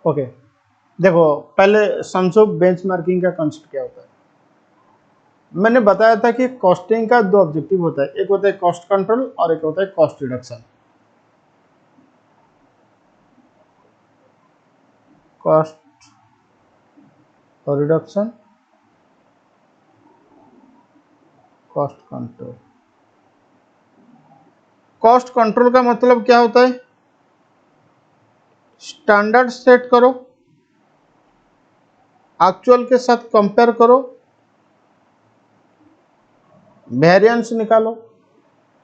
Speaker 1: ओके देखो, पहले समझो बेंचमार्किंग का कंसेप्ट क्या होता है। मैंने बताया था कि कॉस्टिंग का दो ऑब्जेक्टिव होता है, एक होता है कॉस्ट कंट्रोल और एक होता है cost reduction. Cost reduction, cost control. Cost control का मतलब क्या होता है? स्टैंडर्ड सेट करो, एक्चुअल के साथ कंपेयर करो, वेरिएंस निकालो।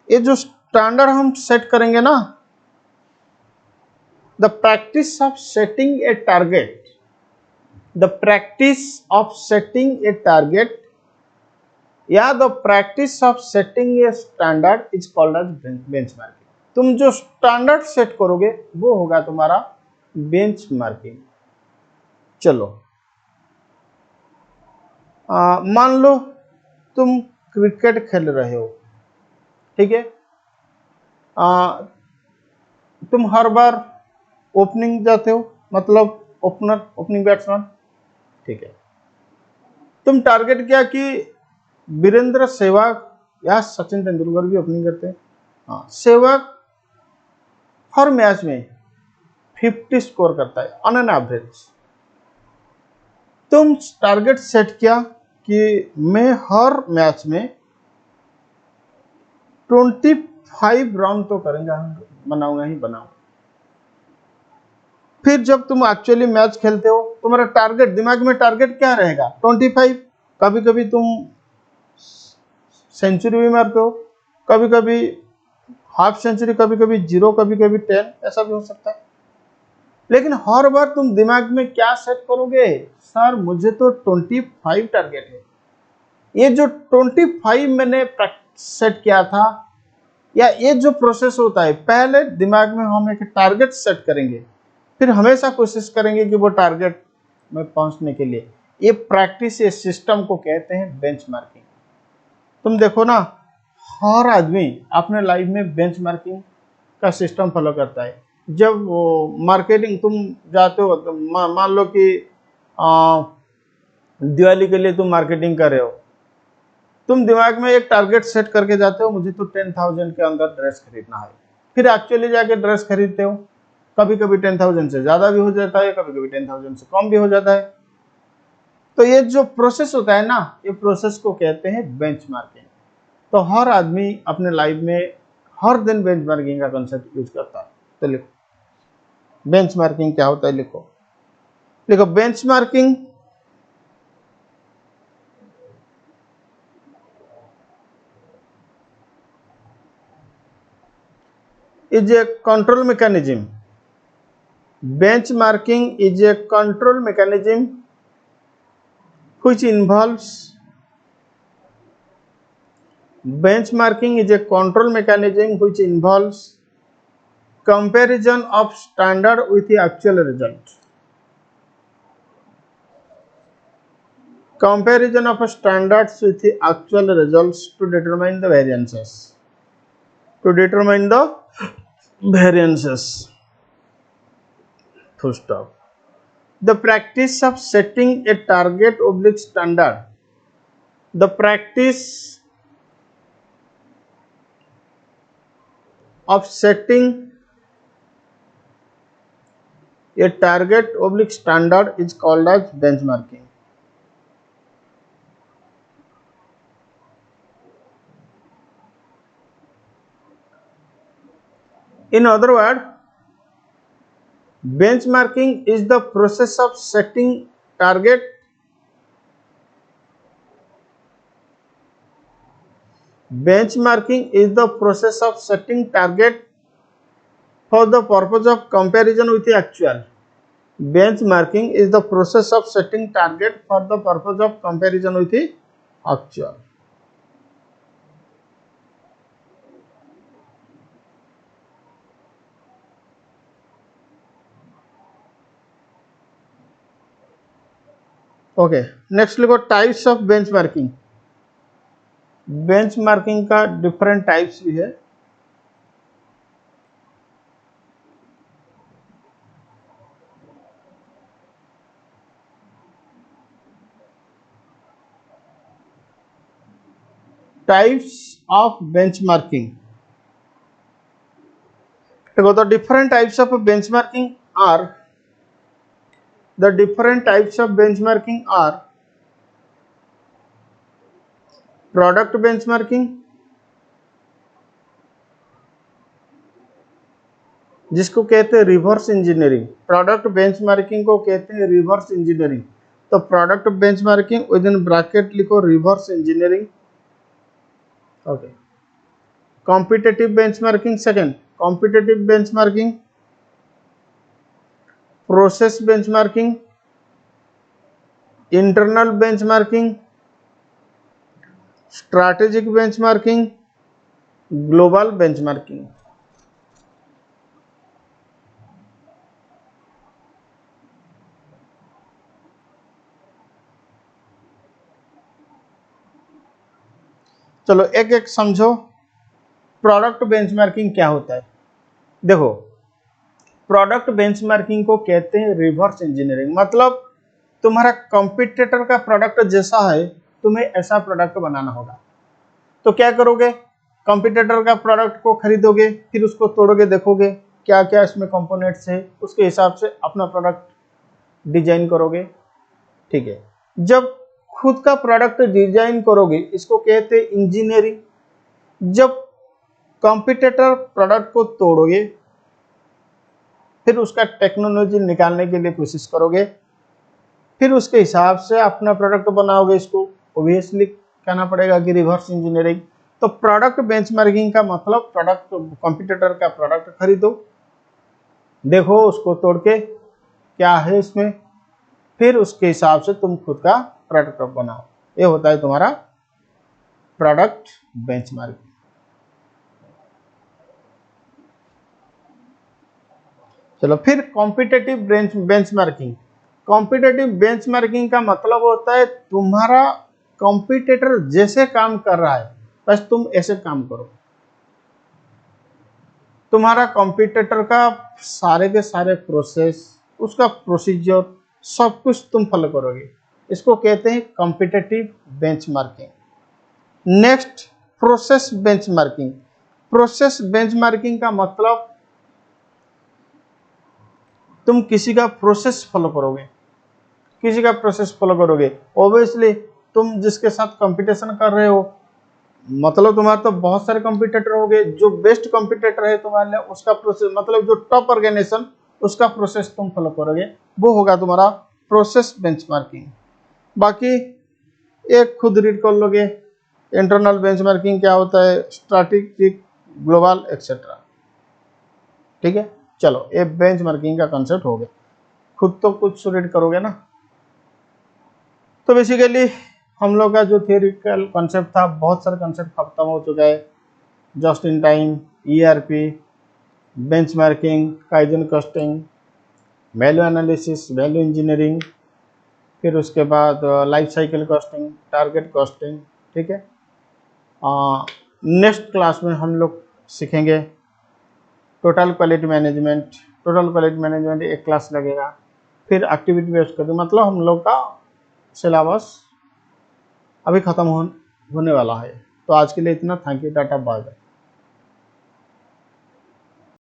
Speaker 1: ये जो स्टैंडर्ड हम सेट करेंगे ना, the practice of setting a target, the practice of setting a target या the practice of setting a standard is called as benchmarking. तुम जो स्टैंडर्ड सेट करोगे वो होगा तुम्हारा बेंचमार्किंग। चलो मान लो तुम क्रिकेट खेल रहे हो, ठीक है, तुम हर बार ओपनिंग जाते हो, मतलब ओपनर, ओपनिंग बैट्समैन, ठीक है। तुम टारगेट किया कि वीरेंद्र सहवाग या सचिन तेंदुलकर भी ओपनिंग करते हैं, हाँ, सहवाग हर मैच में 50 स्कोर करता है ऑन एन एवरेज। तुम टारगेट सेट किया कि मैं हर मैच में 25 रन तो करेंगे, बनाऊंगा ही बनाऊंगा। फिर जब तुम एक्चुअली मैच खेलते हो, तुम्हारा टारगेट, दिमाग में टारगेट क्या रहेगा? 25। कभी कभी तुम सेंचुरी भी मारते हो, कभी कभी हाफ सेंचुरी, कभी कभी 0, कभी कभी 10, ऐसा भी हो सकता है। लेकिन हर बार तुम दिमाग में क्या सेट करोगे? सर मुझे तो 25 टारगेट है। ये जो 25 मैंने सेट किया था, या ये जो प्रोसेस होता है, पहले दिमाग में हम एक टारगेट सेट करेंगे, फिर हमेशा कोशिश करेंगे कि वो टारगेट में पहुंचने के लिए, ये प्रैक्टिस, ये सिस्टम को कहते हैं बेंचमार्किंग। तुम देखो ना, हर आदमी अपने लाइफ में बेंचमार्किंग का सिस्टम फॉलो करता है। जब मार्केटिंग तुम जाते हो तो मान लो कि दिवाली के लिए तुम मार्केटिंग कर रहे हो, तुम दिमाग में एक टारगेट सेट करके जाते हो, मुझे तो 10,000 के अंदर ड्रेस खरीदना है। फिर एक्चुअली जाके ड्रेस खरीदते हो, कभी कभी 10,000 से ज्यादा भी हो जाता है, कभी कभी 10,000 से कम भी हो जाता है। तो ये जो प्रोसेस होता है ना, ये प्रोसेस को कहते हैं बेंचमार्किंग। तो हर आदमी अपने लाइफ में हर दिन बेंचमार्किंग का कंसेप्ट यूज करता है। तो लिखो बेंचमार्किंग क्या होता है, लिखो लिखो benchmarking is a control mechanism. Benchmarking is a control mechanism which involves comparison of standard with the actual result. Comparison of standards with the actual results to determine the variances. Full stop. The practice of setting a target oblique standard. The practice of setting a target oblique standard is called as benchmarking. In other words, benchmarking is the process of setting target for the purpose of comparison with the actual. Benchmarking is the process of setting target for the purpose of comparison with the actual. Okay, next लिखो types of benchmarking. Benchmarking का different types भी है। Types of benchmarking, देखो the different types of benchmarking are product benchmarking, जिसको कहते हैं reverse engineering. Product benchmarking को कहते हैं रिवर्स इंजीनियरिंग। तो product benchmarking with in bracket लिखो reverse engineering. Okay, competitive benchmarking second, competitive benchmarking, process benchmarking, internal benchmarking, strategic benchmarking, global benchmarking. चलो एक एक समझो। प्रोडक्ट बेंचमार्किंग क्या होता है, देखो प्रोडक्ट बेंचमार्किंग को कहते हैं रिवर्स इंजीनियरिंग। मतलब तुम्हारा कॉम्पिटिटर का प्रोडक्ट जैसा है, तुम्हें ऐसा प्रोडक्ट बनाना होगा। तो क्या करोगे, कॉम्पिटिटर का प्रोडक्ट को खरीदोगे, फिर उसको तोड़ोगे, देखोगे क्या क्या इसमें कंपोनेंट्स है, उसके हिसाब से अपना प्रोडक्ट डिजाइन करोगे। ठीक है, जब खुद का प्रोडक्ट डिजाइन करोगे, इसको कहते हैं इंजीनियरिंग। जब कॉम्पिटिटर प्रोडक्ट को तोड़ोगे, फिर उसका टेक्नोलॉजी निकालने के लिए कोशिश करोगे, फिर उसके हिसाब से अपना प्रोडक्ट बनाओगे, इसको ऑब्वियसली कहना पड़ेगा कि रिवर्स इंजीनियरिंग। तो प्रोडक्ट बेंचमार्किंग का मतलब प्रोडक्ट, कॉम्पिटिटर का प्रोडक्ट खरीदो, देखो उसको तोड़ के क्या है इसमें, फिर उसके हिसाब से तुम खुद का प्रोडक्ट बनाओ। ये होता है तुम्हारा प्रोडक्ट बेंचमार्किंग। चलो फिर कॉम्पिटिटिव बेंचमार्किंग। कॉम्पिटिटिव बेंचमार्किंग का मतलब होता है तुम्हारा कॉम्पिटिटर जैसे काम कर रहा है बस तुम ऐसे काम करो। तुम्हारा कॉम्पिटिटर का सारे के सारे प्रोसेस, उसका प्रोसीजर, सब कुछ तुम फॉलो करोगे। इसको कहते हैं competitive benchmarking. Next, process benchmarking. Process benchmarking का मतलब तुम किसी का प्रोसेस फॉलो करोगे, किसी का प्रोसेस फॉलो करोगे। ऑब्वियसली तुम जिसके साथ कंपटीशन कर रहे हो, मतलब तुम्हारे तो बहुत सारे कंपटीटर हो गए, जो बेस्ट कंपटीटर है तुम्हारे लिए उसका प्रोसेस, मतलब जो टॉप ऑर्गेनाइजेशन उसका प्रोसेस तुम फॉलो करोगे, वो होगा तुम्हारा प्रोसेस बेंचमार्किंग। बाकी एक खुद रीड कर लोगे, इंटरनल बेंचमार्किंग क्या होता है, स्ट्रैटेजिक, ग्लोबल एक्सेट्रा। ठीक है, चलो ये बेंचमार्किंग का कंसेप्ट हो गया, खुद तो कुछ रीड करोगे ना। तो बेसिकली हम लोग का जो थियोरिटिकल कॉन्सेप्ट था, बहुत सारे कॉन्सेप्ट खत्म हो चुका है। Just in time, ERP, benchmarking, kaizen costing, value analysis, value engineering, फिर उसके बाद life cycle costing, target costing. ठीक है, नेक्स्ट क्लास में हम लोग सीखेंगे total quality management. Total quality management एक क्लास लगेगा, फिर एक्टिविटी बेस्ड कर, मतलब हम लोग का सिलेबस अभी ख़त्म होने वाला है। तो आज के लिए इतना, thank you, tata, bye bye.